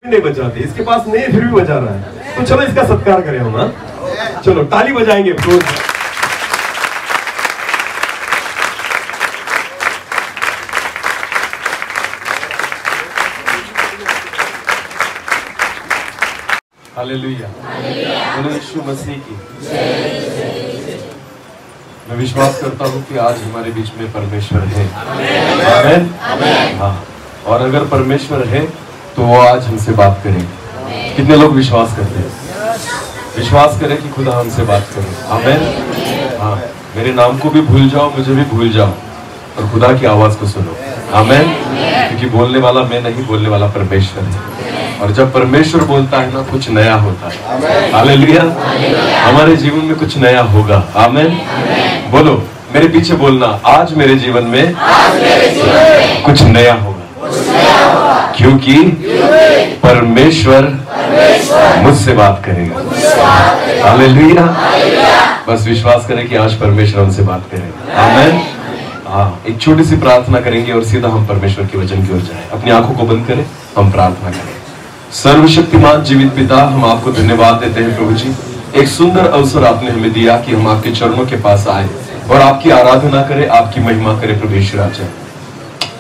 नहीं बजाते, इसके पास नहीं फिर भी बजा रहा है, तो चलो इसका सत्कार करें हम। हाँ चलो ताली बजाएंगे। हालेलुया, बोलो यीशु मसीह की। मैं विश्वास करता हूँ कि आज हमारे बीच में परमेश्वर है। आमीन। हाँ, और अगर परमेश्वर है तो वो आज हमसे बात करेंगे। कितने लोग विश्वास करते हैं? विश्वास करें कि खुदा हमसे बात करे। आमीन। हाँ, मेरे नाम को भी भूल जाओ, मुझे भी भूल जाओ, और खुदा की आवाज को सुनो। आमीन। क्योंकि बोलने वाला मैं नहीं, बोलने वाला परमेश्वर है, और जब परमेश्वर बोलता है ना, कुछ नया होता है। हालेलुया। हमारे जीवन में कुछ नया होगा। आमीन। बोलो मेरे पीछे बोलना, आज मेरे जीवन में कुछ नया होगा, क्योंकि परमेश्वर मुझसे बात करेगा। हालेलुया। बस विश्वास करें कि आज परमेश्वर हमसे बात करेगा। आमीन। हाँ, एक छोटी सी प्रार्थना करेंगे और सीधा हम परमेश्वर के वचन की ओर जाएं। अपनी आंखों को बंद करें, हम प्रार्थना करें। सर्वशक्तिमान जीवित पिता, हम आपको धन्यवाद देते हैं प्रभु जी, एक सुंदर अवसर आपने हमें दिया कि हम आपके चरणों के पास आए और आपकी आराधना करें, आपकी महिमा करें। प्रभु यीशु राजा,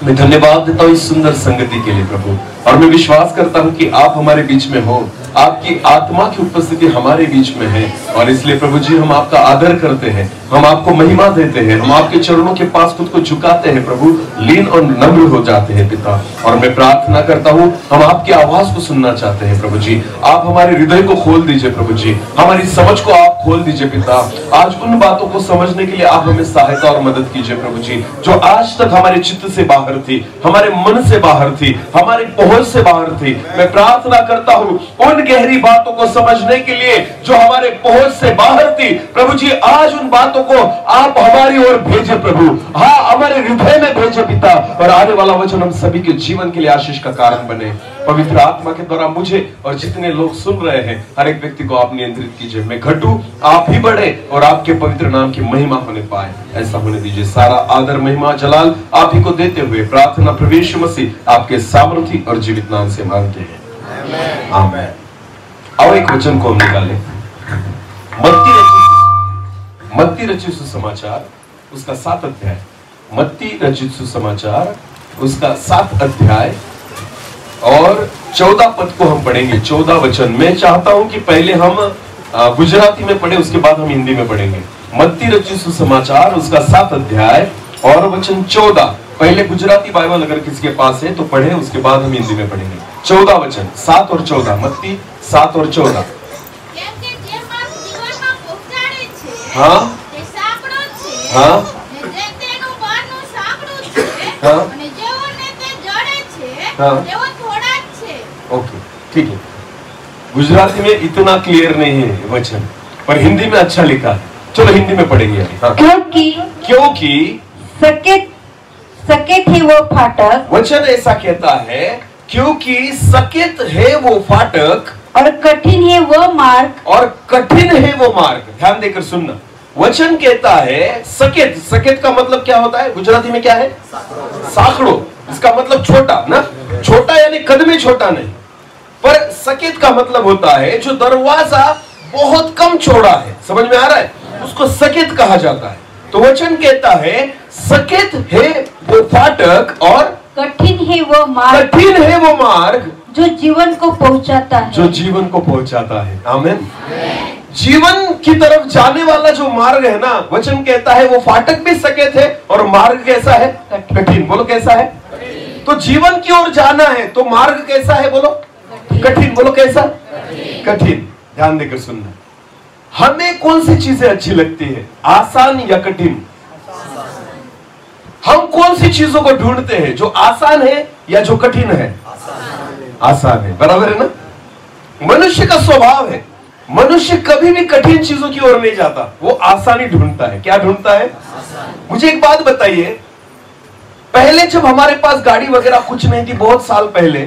मैं धन्यवाद देता हूँ इस सुंदर संगति के लिए प्रभु, और मैं विश्वास करता हूँ कि आप हमारे बीच में हो, आपकी आत्मा की उपस्थिति हमारे बीच में है, और इसलिए प्रभु जी हम आपका आदर करते हैं, हम आपको महिमा देते हैं, हम आपके चरणों के पास खुद को झुकाते हैं प्रभु, लीन और नम्र हो जाते हैं पिता। और मैं प्रार्थना करता हूँ, हम आपकी आवाज को सुनना चाहते हैं प्रभु जी। आप हमारे हृदय को खोल दीजिए प्रभु जी, हमारी समझ को आप खोल दीजिए पिता। आज उन बातों को समझने के लिए आप हमें सहायता और मदद कीजिए प्रभु जी, जो आज तक हमारे चित्त से बाहर थी, हमारे मन से बाहर थी, हमारे पहुंच से बाहर थी। मैं प्रार्थना करता हूँ उन गहरी बातों को समझने के लिए जो हमारे पहुंच से बाहर थी प्रभु जी, आज उन बातों को आप हमारी ओर भेजे प्रभु। हाँ, हमारे हृदय में भेजे पिता, और आने वाला वचन हम सभी के जीवन के लिए आशीष का कारण बने। पवित्र आत्मा के द्वारा मुझे और जितने लोग सुन रहे हैं, हर एक व्यक्ति को आप नियंत्रित कीजिए। मैं घटूं, आप ही बढ़े, और आपके पवित्र नाम की महिमा होने पाए, ऐसा होने दीजिए। सारा आदर महिमा जलाल आप ही को देते हुए प्रार्थना प्रभु यीशु मसीह आपके सामर्थी और जीवित नाम से मांगते हैं। आमीन। आओ एक वचन को हम निकालें। मत्ती रचित सुसमाचार उसका 7 अध्याय। मत्ती रचित सुसमाचार उसका 7 अध्याय और 14 पद को हम पढ़ेंगे। 14 वचन मैं चाहता हूं कि पहले हम गुजराती में पढ़े, उसके बाद हम हिंदी में पढ़ेंगे। मत्ती रचित सुसमाचार उसका 7 अध्याय और वचन 14। पहले गुजराती बाइबल अगर किसी के पास है तो पढ़े, उसके बाद हम हिंदी में पढ़ेंगे। 14 वचन, 7 और 14। मत्ती 7 और 14। हाँ हाँ हाँ, ओके ठीक है। गुजराती में इतना क्लियर नहीं है वचन, पर हिंदी में अच्छा लिखा है। चलो हिंदी में पढ़ेंगे। हाँ। क्योंकि सकेत है वो फाटक, वचन ऐसा कहता है, क्योंकि सकेत है वो फाटक और कठिन है वो मार्ग, और कठिन है वो मार्ग। ध्यान देकर सुनना, वचन कहता है सकेत। सकेत का मतलब क्या होता है? गुजराती में क्या है? साकड़ो। इसका मतलब छोटा ना, छोटा यानी कद में छोटा नहीं, पर सकेत का मतलब होता है जो दरवाजा बहुत कम चौड़ा है। समझ में आ रहा है? उसको सकेत कहा जाता है। तो वचन कहता है सकेत है वो फाटक और कठिन है वो मार्ग, कठिन है वो मार्ग जो जीवन को पहुंचाता है, जो जीवन को पहुंचाता है। आमीन। जीवन की तरफ जाने वाला जो मार्ग है ना, वचन कहता है वो फाटक भी सकेत है और मार्ग कैसा है? कठिन। बोलो कैसा है? तो जीवन की ओर जाना है तो मार्ग कैसा है? बोलो कठिन। बोलो कैसा? कठिन। ध्यान देकर सुनना, हमें कौन सी चीजें अच्छी लगती है, आसान या कठिन? हम कौन सी चीजों को ढूंढते हैं, जो आसान है या जो कठिन है? आसान है। बराबर है ना? मनुष्य का स्वभाव है, मनुष्य कभी भी कठिन चीजों की ओर नहीं जाता, वो आसानी ढूंढता है। क्या ढूंढता है? मुझे एक बात बताइए, पहले जब हमारे पास गाड़ी वगैरह कुछ नहीं थी, बहुत साल पहले,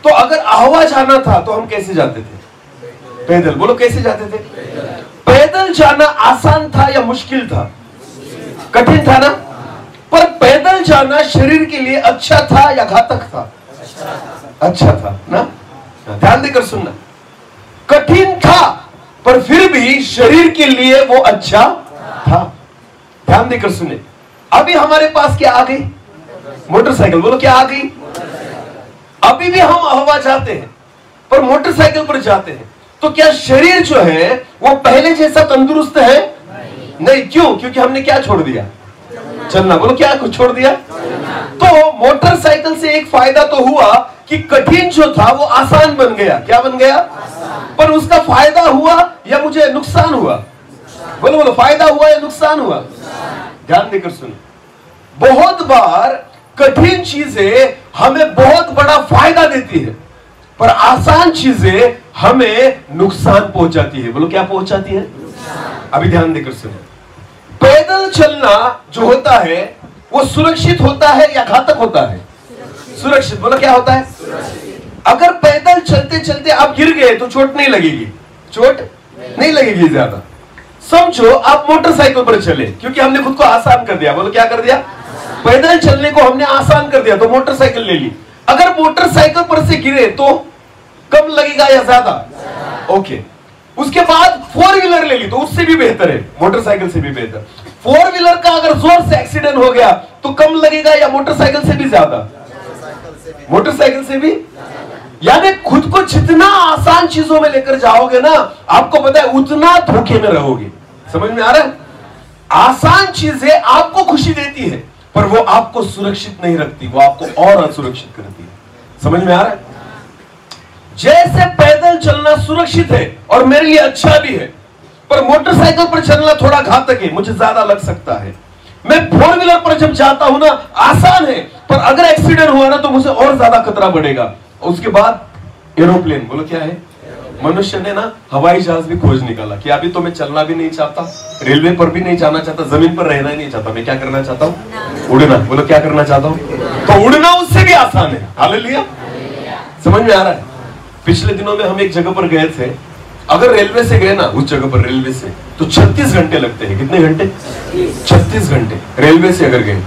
तो अगर आहवा जाना था तो हम कैसे जाते थे? पैदल। बोलो कैसे जाते थे? पैदल जाना आसान था या मुश्किल था? कठिन था ना? पर पैदल जाना शरीर के लिए अच्छा था या घातक था? अच्छा था ना? ध्यान देकर सुनना, कठिन था पर फिर भी शरीर के लिए वो अच्छा था। ध्यान देकर सुने, अभी हमारे पास क्या आ गई? मोटरसाइकिल। बोलो क्या आ गई? अभी भी हम हवा जाते हैं पर मोटरसाइकिल पर जाते हैं, तो क्या शरीर जो है वो पहले जैसा तंदुरुस्त है? नहीं। क्यों? क्योंकि हमने क्या छोड़ दिया? चलना। बोलो क्या कुछ छोड़ दिया? तो मोटरसाइकिल से एक फायदा तो हुआ कि कठिन जो था वो आसान बन गया। क्या बन गया? पर उसका फायदा हुआ या मुझे नुकसान हुआ? बोलो बोलो, फायदा हुआ या नुकसान हुआ? ध्यान देकर सुनो, बहुत बार कठिन चीजें हमें बहुत बड़ा फायदा देती है, पर आसान चीजें हमें नुकसान पहुंचाती है। बोलो क्या पहुंचाती है? अभी ध्यान देकर सुनो, पैदल चलना जो होता है वो सुरक्षित होता है या घातक होता है? सुरक्षित। बोलो क्या होता है? अगर पैदल चलते चलते आप गिर गए तो चोट नहीं लगेगी, चोट नहीं लगेगी ज्यादा। समझो आप मोटरसाइकिल पर चले, क्योंकि हमने खुद को आसान कर दिया। बोलो क्या कर दिया? पैदल चलने को हमने आसान कर दिया तो मोटरसाइकिल ले ली। अगर मोटरसाइकिल पर से गिरे तो कम लगेगा या ज्यादा? ओके। उसके बाद 4 व्हीलर ले ली तो उससे भी बेहतर है, मोटरसाइकिल से भी बेहतर। 4 व्हीलर का अगर जोर से एक्सीडेंट हो गया तो कम लगेगा या मोटरसाइकिल से भी ज्यादा? मोटरसाइकिल से भी। यानी खुद को जितना आसान चीजों में लेकर जाओगे ना, आपको पता है उतना धोखे में रहोगे। समझ में आ रहा है? आसान चीजें आपको खुशी देती है पर वो आपको सुरक्षित नहीं रखती, वो आपको और असुरक्षित करती है। समझ में आ रहा है? जैसे पैदल चलना सुरक्षित है और मेरे लिए अच्छा भी है, पर मोटरसाइकिल पर चलना थोड़ा घातक है, मुझे ज्यादा लग सकता है। मैं 4 व्हीलर पर जब जाता हूं ना, आसान है, पर अगर एक्सीडेंट हुआ ना तो मुझे और ज्यादा खतरा बढ़ेगा। उसके बाद एरोप्लेन। बोलो क्या है? मनुष्य ने ना हवाई जहाज भी खोज निकाला कि अभी तो मैं चलना भी नहीं चाहता, रेलवे पर भी नहीं जाना चाहता, जमीन पर रहना ही नहीं चाहता, मैं क्या करना चाहता हूँ? उड़ना। बोलो क्या करना चाहता हूँ? तो उड़ना उससे भी आसान है। हालेलुया। समझ में आ रहा है? पिछले दिनों में हम एक जगह पर गए थे, अगर रेलवे से गए ना उस जगह पर, रेलवे से तो 36 घंटे लगते हैं। कितने घंटे? 36 घंटे रेलवे से अगर गए।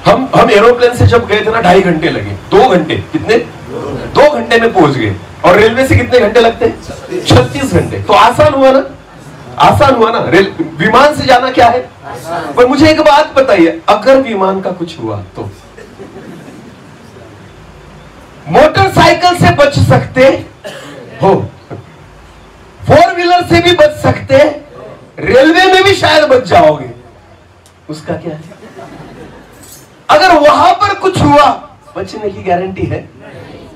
हम एरोप्लेन से जब गए थे ना 2.5 घंटे लगे। 2 घंटे। कितने? 2 घंटे में पहुंच गए। और रेलवे से कितने घंटे लगते हैं? 36 घंटे। तो आसान हुआ ना? आसान हुआ ना? विमान से जाना क्या है? पर मुझे एक बात बताइए, अगर विमान का कुछ हुआ तो मोटरसाइकिल से बच सकते हो, 4 व्हीलर से भी बच सकते, रेलवे में भी शायद बच जाओगे। उसका क्या है? अगर वहां पर कुछ हुआ, बचने की गारंटी है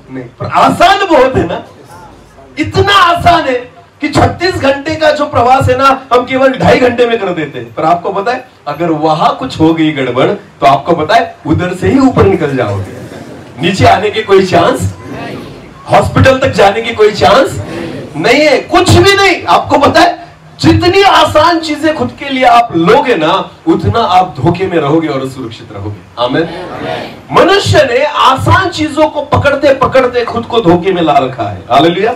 नहीं। पर आसान बहुत है ना? इतना आसान है कि 36 घंटे का जो प्रवास है ना, हम केवल 2.5 घंटे में कर देते हैं। पर आपको पता है अगर वहां कुछ हो गई गड़बड़ तो आपको पता है उधर से ही ऊपर निकल जाओगे। नीचे आने के कोई चांस, हॉस्पिटल तक जाने की कोई चांस नहीं है, कुछ भी नहीं। आपको पता है जितनी आसान चीजें खुद के लिए आप लोगे ना, उतना आप धोखे में रहोगे और सुरक्षित रहोगे। आमीन। मनुष्य ने आसान चीजों को पकड़ते पकड़ते खुद को धोखे में ला रखा है। हालेलुया।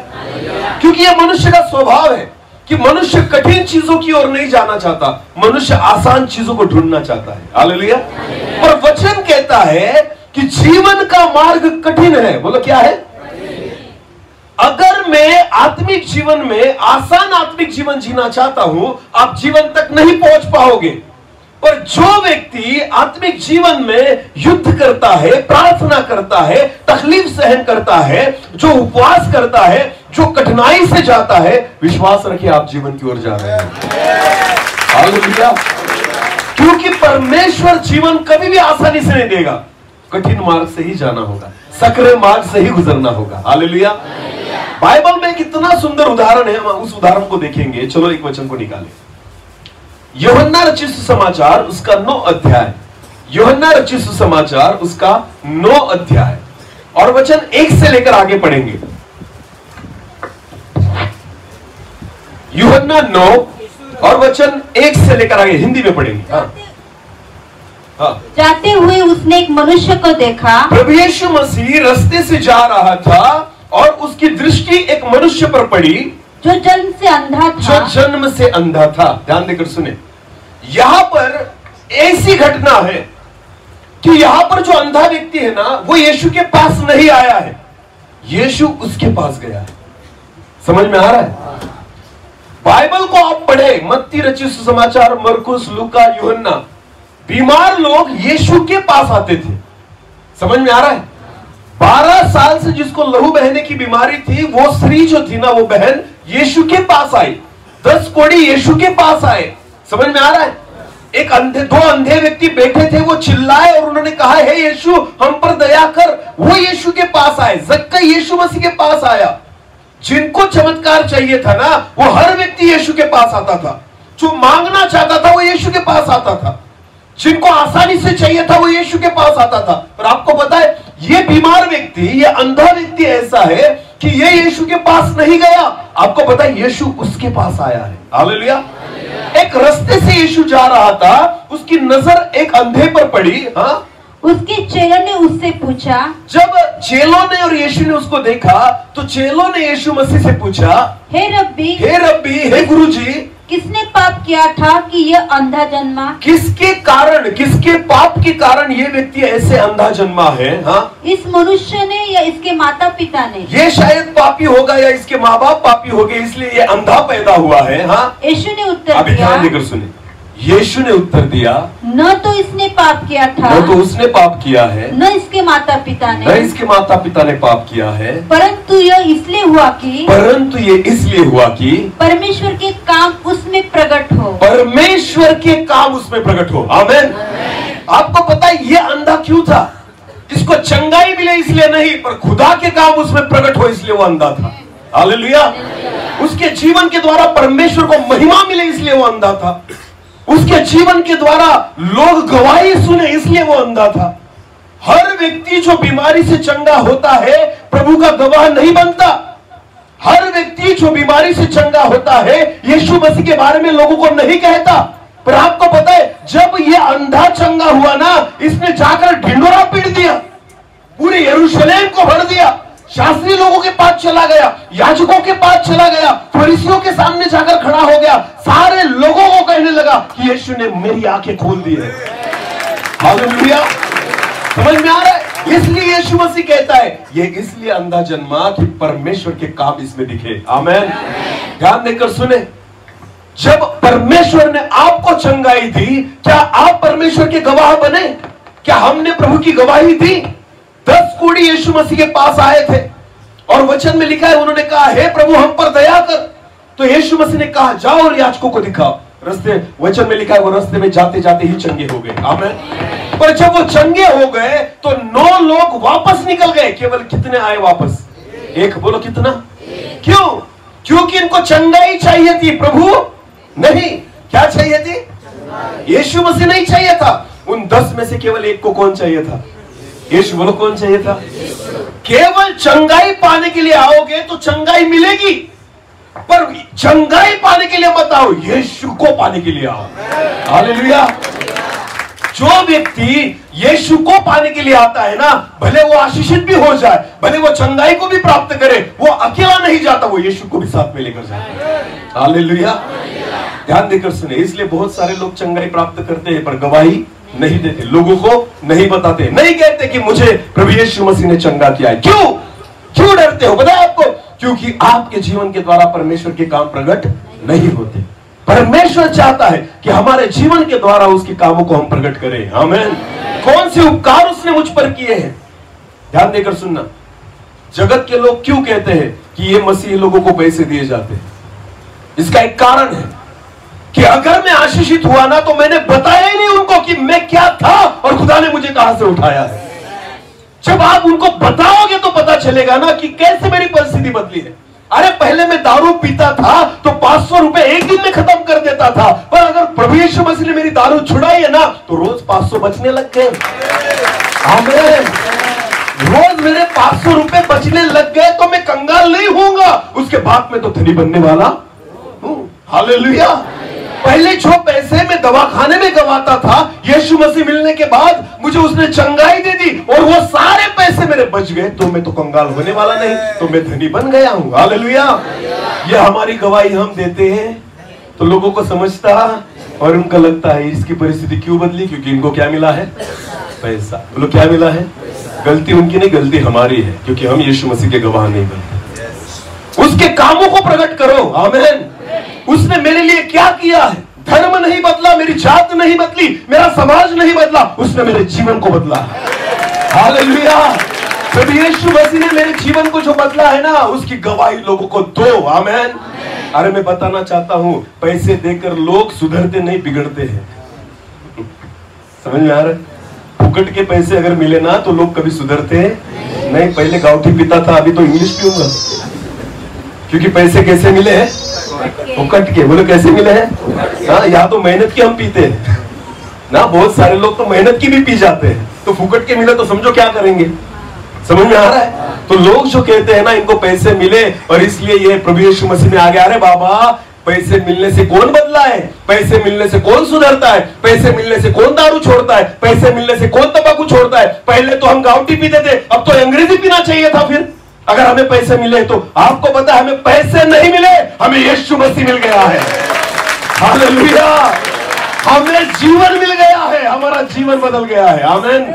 क्योंकि यह मनुष्य का स्वभाव है कि मनुष्य कठिन चीजों की ओर नहीं जाना चाहता, मनुष्य आसान चीजों को ढूंढना चाहता है। हालेलुया। पर वचन कहता है कि जीवन का मार्ग कठिन है। बोलो क्या है? अगर मैं आत्मिक जीवन में आसान आत्मिक जीवन जीना चाहता हूं, आप जीवन तक नहीं पहुंच पाओगे। पर जो व्यक्ति आत्मिक जीवन में युद्ध करता है, प्रार्थना करता है, तकलीफ सहन करता है, जो उपवास करता है, जो कठिनाई से जाता है, विश्वास रखिए आप जीवन की ओर जा रहे हैं। हालेलुया। क्योंकि परमेश्वर जीवन कभी भी आसानी से नहीं देगा, कठिन मार्ग से ही जाना होगा, सकरे मार्ग से ही गुजरना होगा। हालेलुया। बाइबल में एक इतना सुंदर उदाहरण है, हम उस उदाहरण को देखेंगे। चलो एक वचन को निकालें। यूहन्ना रचित सुसमाचार उसका 9 अध्याय, यूहन्ना रचित सुसमाचार उसका 9 अध्याय और वचन 1 से लेकर आगे पढ़ेंगे। यूहन्ना 9 और वचन 1 से लेकर आगे हिंदी में पढ़ेंगे। हाँ। जाते हुए उसने एक मनुष्य को देखा। प्रभु यीशु मसीह रास्ते से जा रहा था और उसकी दृष्टि एक मनुष्य पर पड़ी जो जन्म से अंधा था। जो जन्म से अंधा था। ध्यान देकर सुने, यहां पर ऐसी घटना है कि यहां पर जो अंधा व्यक्ति है ना, वो यीशु के पास नहीं आया है। यीशु उसके पास गया है। समझ में आ रहा है? बाइबल को आप पढ़े, मत्ती रचित सुसमाचार, मरकुस, लूका, यूहन्ना, बीमार लोग यीशु के पास आते थे। समझ में आ रहा है? 12 साल से जिसको लहू बहने की बीमारी थी, वो स्त्री जो थी ना, वो बहन यीशु के पास आई। 10 कोढ़ी यीशु के पास आए। समझ में आ रहा है? एक अंधे, 2 अंधे व्यक्ति बैठे थे, वो चिल्लाए और उन्होंने कहा, हे यीशु हम पर दया कर। वो यीशु के पास आए। जक्कई यीशु मसीह के पास आया। जिनको चमत्कार चाहिए था ना, वो हर व्यक्ति यीशु के पास आता था। जो मांगना चाहता था वो यीशु के पास आता था। जिनको आसानी से चाहिए था वो यीशु के पास आता था। पर आपको पता है, ये बीमार व्यक्ति, ये अंधा व्यक्ति ऐसा है कि ये यीशु के पास नहीं गया। आपको पता है, यीशु उसके पास आया है। हालेलुया। एक रास्ते से यीशु जा रहा था, उसकी नजर एक अंधे पर पड़ी। हाँ, उसके चेलों ने उससे पूछा। जब चेलों ने और यीशु ने उसको देखा तो चेलों ने यीशु मसीह से पूछा, हे रब्बी, हे गुरुजी, किसने पाप किया था कि यह अंधा जन्मा? किसके कारण, किसके पाप के कारण ये व्यक्ति ऐसे अंधा जन्मा है? हाँ, इस मनुष्य ने या इसके माता पिता ने? ये शायद पापी होगा या इसके माँ बाप पापी हो गए, इसलिए ये अंधा पैदा हुआ है। हाँ, यीशु ने उत्तर अभी दिया, ध्यान देकर सुने। यीशु ने उत्तर दिया, न तो इसने पाप किया था, न तो उसने पाप किया है, न इसके माता पिता न ने, इसके माता पिता ने पाप किया है, परंतु यह इसलिए हुआ कि परमेश्वर के काम उसमें प्रकट हो। परमेश्वर के काम उसमें प्रकट हो। आमीन। आपको पता है ये अंधा क्यों था? इसको चंगाई मिले इसलिए नहीं, पर खुदा के काम उसमें प्रकट हो इसलिए वो अंधा था। हालेलुया। उसके जीवन के द्वारा परमेश्वर को महिमा मिले इसलिए वो अंधा था। उसके जीवन के द्वारा लोग गवाही सुने इसलिए वो अंधा था। हर व्यक्ति जो बीमारी से चंगा होता है प्रभु का गवाह नहीं बनता। हर व्यक्ति जो बीमारी से चंगा होता है यीशु मसीह के बारे में लोगों को नहीं कहता। पर आपको पता है, जब ये अंधा चंगा हुआ ना, इसने जाकर ढिंडोरा पीट दिया, पूरे यरूशलेम को भर दिया, शास्त्री लोगों के पास चला गया, याजकों के पास चला गया, फरीसियों के सामने जाकर खड़ा हो गया, सारे लोगों को कहने लगा कि यीशु ने मेरी आंखें खोल दी है। हालेलुया। समझ में आ रहा है? इसलिए यीशु मसीह कहता है ये इसलिए अंधा जन्मा कि परमेश्वर के काम इसमें दिखे। आमीन। ध्यान देकर सुने, जब परमेश्वर ने आपको चंगाई दी, क्या आप परमेश्वर के गवाह बने? क्या हमने प्रभु की गवाही दी? 10 कोढ़ी यीशु मसीह के पास आए थे और वचन में लिखा है, उन्होंने कहा, हे प्रभु हम पर दया कर। तो यीशु मसीह ने कहा, जाओ और याजकों को दिखाओ। रास्ते, वचन में लिखा है, वो रास्ते में जाते जाते ही चंगे हो गए। आमीन। पर जब वो चंगे हो गए तो 9 लोग वापस निकल गए। केवल कितने आए वापस? 1। बोलो कितना? क्यों? क्योंकि इनको चंगाई चाहिए थी, प्रभु नहीं। क्या चाहिए थी? यीशु मसीह नहीं चाहिए था। उन 10 में से केवल 1 को कौन चाहिए था? यीशु। बोलो कौन चाहिए था? केवल चंगाई पाने के लिए आओगे तो चंगाई मिलेगी, पर चंगाई पाने के लिए मत आओ, यीशु को पाने के लिए आओ। हालेलुया। जो व्यक्ति यीशु को पाने के लिए आता है ना, भले वो आशीषित भी हो जाए, भले वो चंगाई को भी प्राप्त करे, वो अकेला नहीं जाता, वो यीशु को भी साथ में लेकर जाता है। हालेलुया। ध्यान देकर सुने, इसलिए बहुत सारे लोग चंगाई प्राप्त करते हैं पर गवाही नहीं देते, लोगों को नहीं बताते, नहीं कहते कि मुझे प्रभु यीशु मसीह ने चंगा किया है। क्यों डरते हो? पता है आपको? क्योंकि आपके जीवन के द्वारा परमेश्वर के काम प्रकट नहीं होते। परमेश्वर चाहता है कि हमारे जीवन के द्वारा उसके कामों को हम प्रकट करें। आमीन। कौन से उपकार उसने मुझ पर किए हैं? ध्यान देकर सुनना। जगत के लोग क्यों कहते हैं कि ये मसीही लोगों को पैसे दिए जाते हैं? इसका एक कारण है कि अगर मैं आशीषित हुआ ना तो मैंने बताया ही नहीं उनको कि मैं क्या था और खुदा ने मुझे कहां से उठाया है। जब आप उनको बताओगे तो पता चलेगा ना कि कैसे मेरी परिस्थिति बदली है। अरे पहले मैं दारू पीता था तो 500 रुपए एक दिन में खत्म कर देता था, पर अगर प्रभु यीशु मसीह ने मेरी दारू छुड़ाई है ना तो रोज 500 बचने लग गए। आमीन। रोज मेरे 500 रुपए बचने लग गए तो मैं कंगाल नहीं होऊंगा, उसके बाद में तो धनी बनने वाला हूं। हालेलुया। पहले जो पैसे मैं दवाखाने में गवाता था, यीशु मसीह मिलने के बाद मुझे उसने चंगाई दे दी और वो सारे पैसे मेरे बच गए, तो मैं तो कंगाल होने वाला नहीं, तो मैं धनी बन गया हूं। हालेलुया। ये हमारी गवाही हम देते हैं तो लोगों को समझता और उनका लगता है इसकी परिस्थिति क्यों बदली, क्योंकि इनको क्या मिला है? पैसा। बोलो क्या मिला है? गलती उनकी नहीं, गलती हमारी है, क्योंकि हम यीशु मसीह के गवाह नहीं बनते। उसके कामों को प्रकट करो। आमीन। उसने मेरे लिए क्या किया है? धर्म नहीं बदला, मेरी जात नहीं बदली, मेरा समाज नहीं बदला, उसने मेरे जीवन को बदला। हालेलुया। प्रभु यीशु मसीह ने मेरे जीवन को जो बदला है ना, उसकी गवाही लोगों को दो। आमीन। अरे मैं बताना चाहता हूं, पैसे देकर लोग सुधरते नहीं, बिगड़ते हैं। समझ में आ रहा है? फुकट के पैसे अगर मिले ना तो लोग कभी सुधरते नहीं। पहले गाउठी पीता था, अभी तो इंग्लिश पीऊंगा, क्योंकि पैसे कैसे मिले हैं? फुकट के। बोलो कैसे मिले हैं? हाँ, या तो मेहनत की हम पीते हैं ना, बहुत सारे लोग तो मेहनत की भी पी जाते हैं, तो फुकट के मिले तो समझो क्या करेंगे। समझ में आ रहा है? तो लोग जो कहते हैं ना इनको पैसे मिले और इसलिए ये प्रभु यीशु मसीह में आ गया, अरे बाबा पैसे मिलने से कौन बदला है? पैसे मिलने से कौन सुधरता है? पैसे मिलने से कौन दारू छोड़ता है? पैसे मिलने से कौन तंबाकू छोड़ता है? पहले तो हम गाउटी पीते थे, अब तो अंग्रेजी पीना चाहिए था। फिर अगर हमें पैसे मिले तो आपको पता है, हमें पैसे नहीं मिले, हमें यीशु मसीह मिल गया है। हालेलुया। हमें जीवन मिल गया है, हमारा जीवन बदल गया है। आमीन।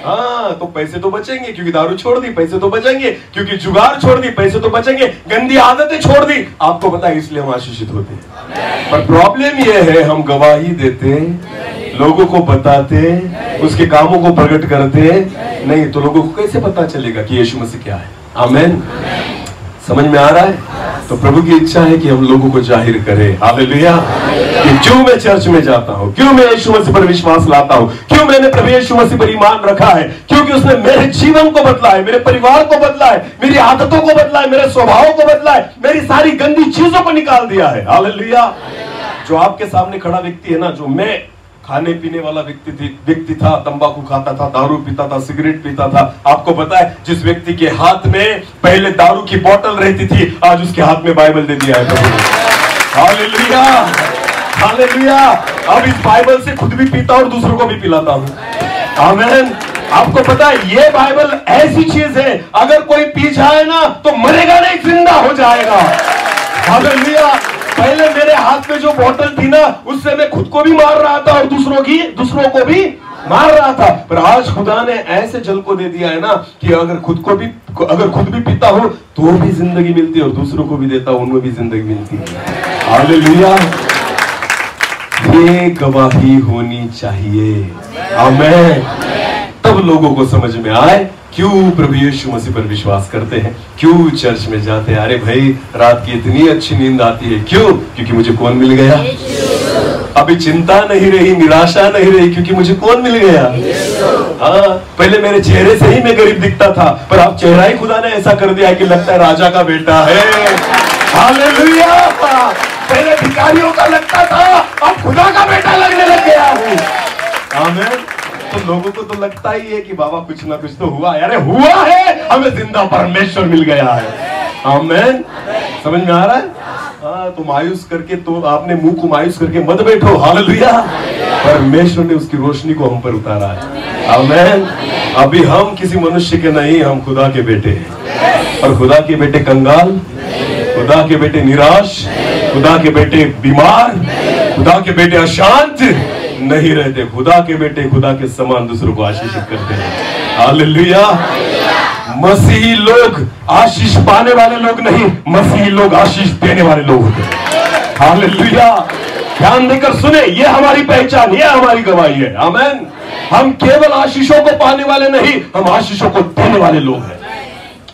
हाँ, तो पैसे तो बचेंगे क्योंकि दारू छोड़ दी, पैसे तो बचेंगे क्योंकि जुगाड़ छोड़ दी, पैसे तो बचेंगे, गंदी आदतें छोड़ दी। आपको पता है, इसलिए हम आशीषित होते हैं। पर प्रॉब्लम यह है, हम गवाही देते, लोगों को बताते, उसके कामों को प्रकट करते नहीं, तो लोगों को कैसे पता चलेगा कि यीशु मसीह क्या है? आमीन। समझ में आ रहा है? तो प्रभु की इच्छा है कि हम लोगों को जाहिर करें। हालेलुया। कि क्यों मैं चर्च में जाता हूं, क्यों मैं यीशु मसीह पर विश्वास लाता हूं, क्यों मैंने प्रभु यीशु मसीह पर ईमान रखा है, क्योंकि उसने मेरे जीवन को बदला है, मेरे परिवार को बदला है, मेरी आदतों को बदला है, मेरे स्वभाव को बदला है, मेरी सारी गंदी चीजों को निकाल दिया है। हालेलुया। जो आपके सामने खड़ा व्यक्ति है ना, जो मैं खाने पीने वाला व्यक्ति था, तंबाकू खाता था, दारू पीता था, सिगरेट पीता था, आपको पता है जिस व्यक्ति के हाथ में पहले दारू की बोतल रहती थी, आज उसके हाथ में बाइबल दे दिया है प्रभु ने। हालेलुया। हालेलुया। अब इस बाइबल से खुद भी पीता और दूसरों को भी पिलाता हूं। आमीन। आपको पता है ये बाइबल ऐसी चीज है, अगर कोई पी जाए ना तो मरेगा नहीं, जिंदा हो जाएगा। हालेलुया। पहले मेरे हाथ में जो बोतल थी ना, उससे मैं खुद को भी मार रहा था और दूसरों को भी मार रहा था, पर आज खुदा ने ऐसे जल को दे दिया है ना कि अगर खुद भी पीता हूं तो भी जिंदगी मिलती है और दूसरों को भी देता हूं, उनमें भी जिंदगी मिलती है। हालेलुया। ये गवाही होनी चाहिए। आमीन। तब लोगों को समझ में आए क्यों प्रभु यीशु मसीह पर विश्वास करते हैं, क्यों चर्च में जाते हैं। अरे भाई, रात की इतनी अच्छी नींद आती है, क्यों? क्योंकि मुझे कौन मिल गया? अभी चिंता नहीं रही, निराशा नहीं रही, क्योंकि मुझे कौन मिल गया? हाँ, पहले मेरे चेहरे से ही मैं गरीब दिखता था, पर अब चेहरा ही खुदा ने ऐसा कर दिया है कि लगता है राजा का बेटा है। हालेलुया। पहले भिखारियों का लगता था, अब खुदा का बेटा लगने लग गया हूँ। आमीन। तो लोगों को तो लगता ही है कि बाबा कुछ ना कुछ तो हुआ है। अरे हुआ है, हमें जिंदा परमेश्वर मिल गया है। आमीन। समझ में आ रहा है? हाँ, तो मायूस करके, तो आपने मुंह को मायूस करके मत बैठो। हालेलुया। परमेश्वर ने उसकी रोशनी को हम पर उतारा है। आमीन। अभी हम किसी मनुष्य के नहीं, हम खुदा के बेटे हैं। और खुदा के बेटे कंगाल, खुदा के बेटे निराश, खुदा के बेटे बीमार, खुदा के बेटे अशांत नहीं रहते। खुदा के बेटे खुदा के समान दूसरों को आशीषित करते हैं। हालेलुया। मसीही लोग आशीष पाने वाले लोग नहीं, मसीही लोग आशीष देने वाले लोग होते हैं। हालेलुया। ध्यान देकर सुने, ये हमारी पहचान, ये हमारी गवाही है। आमीन। हम केवल आशीषों को पाने वाले नहीं, हम आशीषों को देने वाले लोग हैं।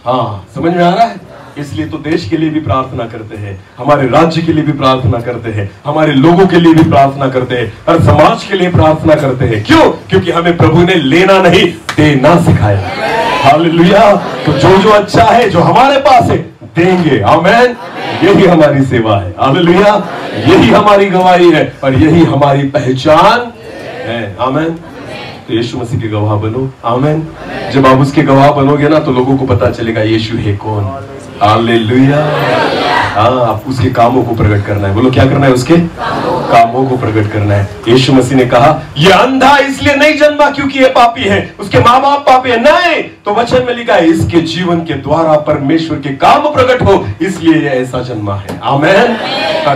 हाँ, समझ में आ रहा है? इसलिए तो देश के लिए भी प्रार्थना करते हैं, हमारे राज्य के लिए भी प्रार्थना करते हैं, हमारे लोगों के लिए भी प्रार्थना करते हैं, हर समाज के लिए प्रार्थना करते हैं। क्यों? क्योंकि हमें प्रभु ने लेना नहीं, देना सिखाया। हालेलुया। तो जो अच्छा है, जो हमारे पास है, देंगे। आमीन। यही हमारी सेवा है। हालेलुया। यही हमारी गवाही है और यही हमारी पहचान है। आमीन। तो यीशु मसीह के गवाह बनो। आमीन। जब आप उसके गवाह बनोगे ना, तो लोगों को पता चलेगा यीशु है कौन। हालेलुया। हाँ, आप उसके कामों को प्रकट करना है। बोलो क्या करना है? उसके कामों को प्रकट करना है। यीशु मसीह ने कहा, यह अंधा इसलिए नहीं जन्मा क्योंकि यह पापी है, उसके माँ बाप पापी है, नहीं, तो वचन में लिखा है इसके जीवन के द्वारा परमेश्वर के काम प्रकट हो, इसलिए यह ऐसा जन्मा है। आमीन।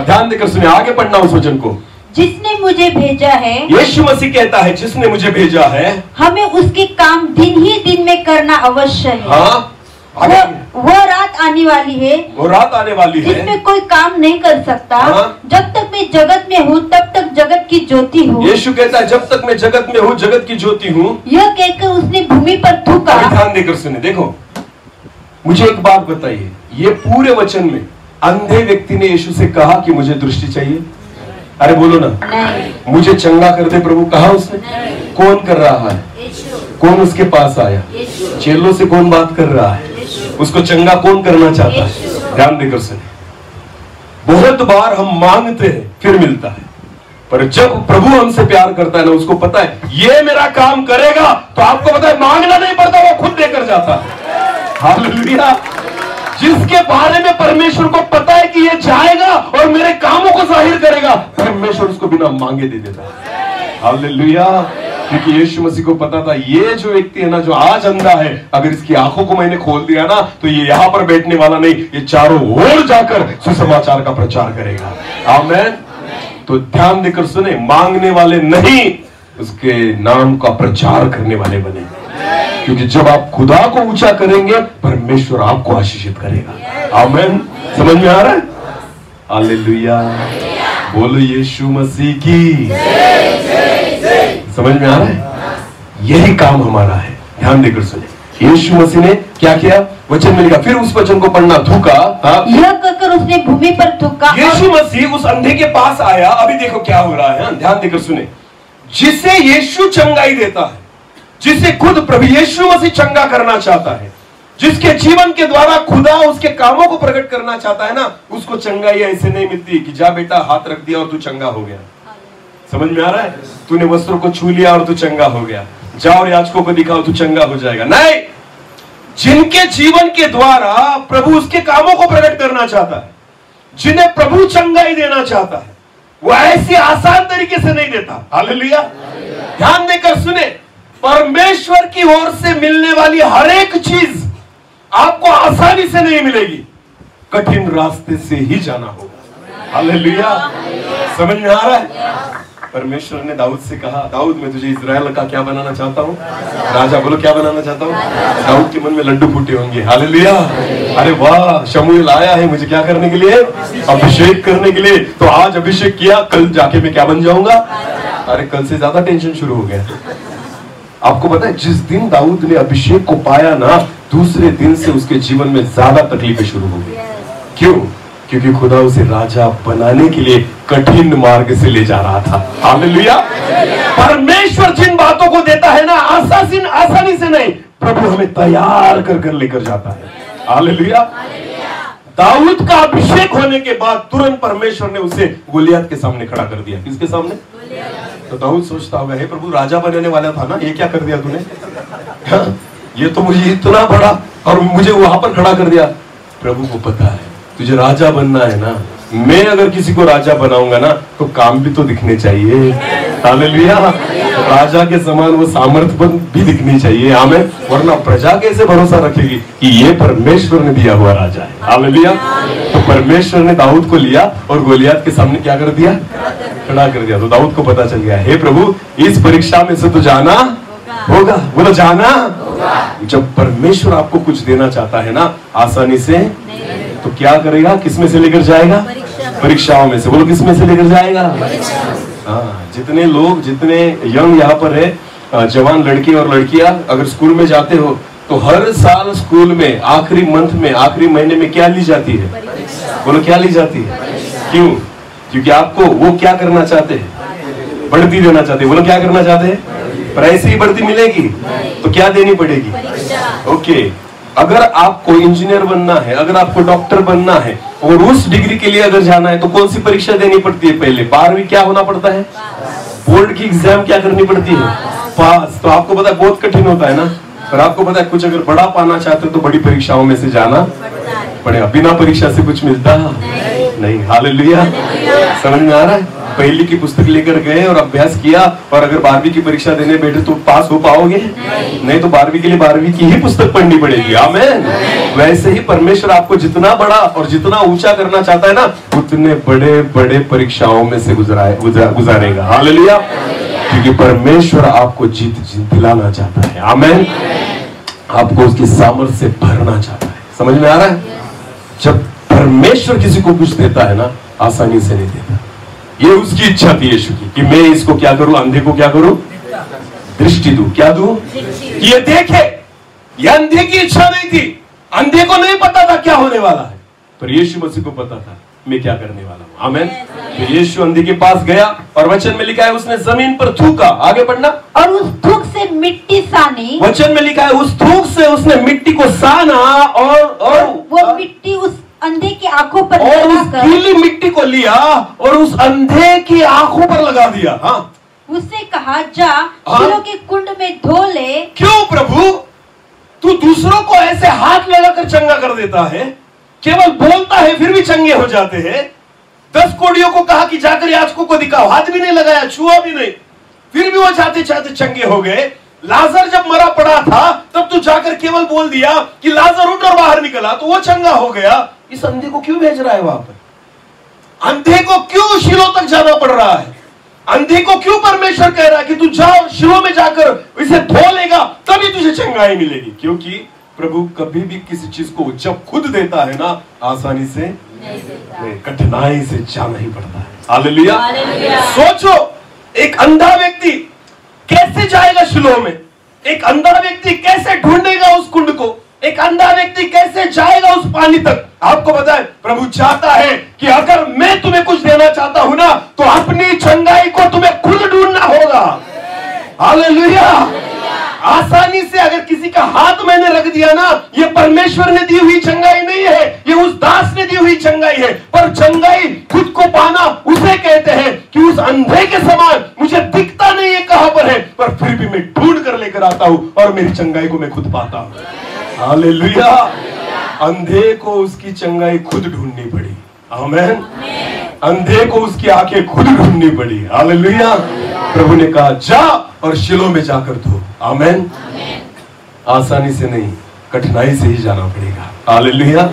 ध्यान देकर सुनिए, आगे पढ़ना उस वचन को। जिसने मुझे भेजा है, यीशु मसीह कहता है जिसने मुझे भेजा है, हमें उसके काम दिन ही दिन में करना अवश्य है। हाँ आगे, वह रात आने वाली है, वो रात आने वाली है जिसमें कोई काम नहीं कर सकता। हाँ। जब तक मैं जगत में हूँ तब तक जगत की ज्योति हूँ। यीशु कहता है जब तक मैं जगत में हूँ जगत की ज्योति हूँ। यह कहकर उसने भूमि पर थूका। अभी ध्यान देकर सुने, देखो मुझे एक बात बताइए, ये पूरे वचन में अंधे व्यक्ति ने यीशु से कहा कि मुझे दृष्टि चाहिए? अरे बोलो ना, नहीं। मुझे चंगा कर दे प्रभु, कहा उसने? कौन कर रहा है? कौन उसके पास आया? चेलों से कौन बात कर रहा है? उसको चंगा कौन करना चाहता है? ध्यान देकर सुने, बहुत बार हम मांगते हैं फिर मिलता है, पर जब प्रभु हमसे प्यार करता है ना, उसको पता है ये मेरा काम करेगा, तो आपको पता है मांगना नहीं पड़ता, वो खुद देकर जाता है। हालेलुया। जिसके बारे में परमेश्वर को पता है कि ये जाएगा और मेरे कामों को जाहिर करेगा, परमेश्वर उसको बिना मांगे दे देता है। हालेलुया। क्योंकि यीशु मसीह को पता था ये जो व्यक्ति है ना, जो आज अंधा है, अगर इसकी आंखों को मैंने खोल दिया ना, तो ये यहां पर बैठने वाला नहीं, ये चारों ओर जाकर सुसमाचार का प्रचार करेगा। आमीन। तो ध्यान देकर सुने, मांगने वाले नहीं, उसके नाम का प्रचार करने वाले बने। क्योंकि जब आप खुदा को ऊंचा करेंगे, परमेश्वर आपको आशीषित करेगा। आमीन। समझ में आ रहा है? हालेलुया। बोलो यीशु मसीह की। समझ में आ रहा है? यही काम हमारा है। ध्यान देकर सुने, यीशु मसीह ने क्या किया? वचन में लिखा, फिर उस वचन को पढ़ना, थूका। यह कहकर उसने भूमि पर थूका। यीशु मसीह उस अंधे के पास आया। अभी देखो क्या हो रहा है, ध्यान देकर सुने। जिसे यीशु चंगाई देता है, जिसे खुद प्रभु यीशु मसीह चंगा करना चाहता है, जिसके जीवन के द्वारा खुदा उसके कामों को प्रकट करना चाहता है ना, उसको चंगाई ऐसे नहीं मिलती कि जा बेटा हाथ रख दिया और तू चंगा हो गया। समझ में आ रहा है? तूने वस्त्रों को छू लिया और तू चंगा हो गया, जाओ याजकों को दिखाओ तू चंगा हो जाएगा। नहीं, जिनके जीवन के द्वारा प्रभु उसके कामों को प्रकट करना चाहता है, जिन्हें प्रभु चंगाई देना चाहता है, वो ऐसी आसान तरीके से नहीं देता। हालेलुया। ध्यान देकर सुने, परमेश्वर की ओर से मिलने वाली हर एक चीज आपको आसानी से नहीं मिलेगी, कठिन रास्ते से ही जाना होगा। हालेलुया। समझ में आ रहा है? परमेश्वर ने दाऊद से कहा, दाऊद मैं तुझे इजराइल का क्या बनाना चाहता हूँ? राजा। बोलो क्या बनाना चाहता हूँ? दाऊद के मन में लड्डू फूटे होंगे। हालेलुया। अरे वाह, शमूएल आया है मुझे क्या करने के लिए? अभिषेक करने के लिए। तो आज अभिषेक किया, कल जाके मैं क्या बन जाऊंगा? अरे कल से ज्यादा टेंशन शुरू हो गया। आपको पता है, जिस दिन दाऊद ने अभिषेक को पाया ना, दूसरे दिन से उसके जीवन में ज्यादा तकलीफें शुरू हो गई। क्यों? क्योंकि खुदा उसे राजा बनाने के लिए कठिन मार्ग से ले जा रहा था। हालेलुया। परमेश्वर जिन बातों को देता है ना, आसानी से नहीं, प्रभु हमें तैयार कर कर लेकर जाता है। हालेलुया। दाऊद का अभिषेक होने के बाद तुरंत परमेश्वर ने उसे गोलियत के सामने खड़ा कर दिया। किसके सामने? तो दाऊद सोचता होगा, हे प्रभु राजा बनने वाला था ना, ये क्या कर दिया तूने? हाँ? ये तो मुझे इतना बड़ा और मुझे वहां पर खड़ा कर दिया। प्रभु को पता है तुझे राजा बनना है ना, मैं अगर किसी को राजा बनाऊंगा ना, तो काम भी तो दिखने चाहिए। हालेलुया। राजा के समान वो सामर्थ्य भी दिखनी चाहिए। आमीन। वरना प्रजा कैसे भरोसा रखेगी कि ये परमेश्वर ने दिया हुआ राजा है। हालेलुया। तो परमेश्वर ने दाऊद को लिया और गोलियत के सामने क्या कर दिया? खड़ा कर दिया। तो दाऊद को पता चल गया, हे प्रभु इस परीक्षा में से तो जाना होगा। बोलो जाना होगा। जब परमेश्वर आपको कुछ देना चाहता है ना, आसानी से तो क्या करेगा? किसमें से लेकर जाएगा? परीक्षाओं में से। बोलो किसमें से लेकर जाएगा? हाँ, जितने लोग, जितने यंग यहाँ पर है, जवान लड़के और लड़कियां, अगर स्कूल में जाते हो तो हर साल स्कूल में आखिरी मंथ में, आखिरी महीने में क्या ली जाती है? बोलो क्या ली जाती है? क्यों? क्योंकि आपको वो क्या करना चाहते हैं? बढ़ती देना चाहते हैं। बोलो क्या करना चाहते हैं? पर ऐसे ही बढ़ती मिलेगी तो क्या देनी पड़ेगी? ओके। अगर आपको इंजीनियर बनना है, अगर आपको डॉक्टर बनना है और उस डिग्री के लिए अगर जाना है, तो कौन सी परीक्षा देनी पड़ती है? पहले 12वीं क्या होना पड़ता है? बोर्ड की एग्जाम क्या करनी पड़ती है? पास। तो आपको पता है बहुत कठिन होता है ना, पर आपको पता है कुछ अगर बड़ा पाना चाहते हो तो बड़ी परीक्षाओं में से जाना पड़ेगा। बिना परीक्षा से कुछ मिलता नहीं। हालेलुया। समझ में आ रहा है? पहली की पुस्तक लेकर गए और अभ्यास किया, और अगर 12वीं की परीक्षा देने बैठे तो पास हो पाओगे? नहीं तो 12वीं के लिए 12वीं की ही पुस्तक पढ़नी पड़ेगी। आमेन। वैसे ही परमेश्वर आपको जितना बड़ा और जितना ऊंचा करना चाहता है ना, उतने बड़े बड़े परीक्षाओं में से गुजारेगा। हालेलुया। क्योंकि परमेश्वर आपको जीत दिलाना चाहता है। आमेन। आपको उसकी सामर्थ्य से भरना चाहता है। समझ में आ रहा है? जब परमेश्वर किसी को कुछ देता है ना, आसानी से नहीं देता। ये उसकी इच्छा थी यीशु की कि मैं इसको क्या करूं, अंधे को क्या करूं? दृष्टि दूं। क्या दूं? ये देखे। ये अंधे की इच्छा नहीं थी। अंधे को नहीं पता था क्या होने वाला है, पर यीशु मसीह को पता था मैं क्या करने वाला हूं। आमेन। तो यीशु अंधे के पास गया और वचन में लिखा है उसने जमीन पर थूका। आगे पढ़ना। और उस थूक से मिट्टी सानी। वचन में लिखा है उस थूक से उसने मिट्टी को साना और वो मिट्टी उस अंधे की आंखों पर और उस लगाकर गीली मिट्टी को लिया और उस अंधे की आंखों पर लगा दिया। हाँ। उससे कहा, जा शिलोह के कुंड में धो ले। क्यों प्रभु तू दूसरों को ऐसे हाथ लगाकर चंगा कर देता है? केवल बोलता है फिर भी चंगे हो जाते हैं। 10 कोड़ियों को कहा कि जाकर याजकों को दिखाओ, हाथ भी नहीं लगाया, छुआ भी नहीं, फिर भी वो चाहते चाहते चंगे हो गए। लाजर जब मरा पड़ा था तब तू जाकर केवल बोल दिया कि लाजर उठ और बाहर निकला, तो वो चंगा हो गया। इस अंधे को क्यों भेज रहा है वहां पर? अंधे को क्यों शिलोह तक जाना पड़ रहा है? अंधे को क्यों परमेश्वर कह रहा है कि तू जाओ शिलोह में जाकर इसे धो लेगा तभी तुझे चंगाई मिलेगी? क्योंकि प्रभु कभी भी किसी चीज को जब खुद देता है ना, आसानी से नहीं, कठिनाई से जाना ही पड़ता है। हालेलुया। सोचो, एक अंधा व्यक्ति कैसे जाएगा शिलोह में? एक अंधा व्यक्ति कैसे ढूंढेगा उस कुंड को? एक अंधा व्यक्ति कैसे जाएगा उस पानी तक? आपको पता है प्रभु चाहता है कि अगर मैं तुम्हें कुछ देना चाहता हूं ना, तो अपनी चंगाई को तुम्हें खुद ढूंढना होगा। हालेलुया। आसानी से अगर किसी का हाथ मैंने रख दिया ना, ये परमेश्वर ने दी हुई चंगाई नहीं है, ये उस दास ने दी हुई चंगाई है। पर चंगाई खुद को पाना उसे कहते हैं कि उस अंधे के समान मुझे दिखता नहीं है कहां पर है, पर फिर भी मैं ढूंढ कर लेकर आता हूं और मेरी चंगाई को मैं खुद पाता हूं। हालेलुया। अंधे को उसकी चंगाई खुद ढूंढनी पड़ी। आमेन। अंधे को उसकी आंखें खुद ढूंढनी पड़ी। हालेलुया। प्रभु ने कहा जा और शिलोह में जाकर धो। आमेन। आसानी से नहीं, कठिनाई से ही जाना पड़ेगा। हालेलुया।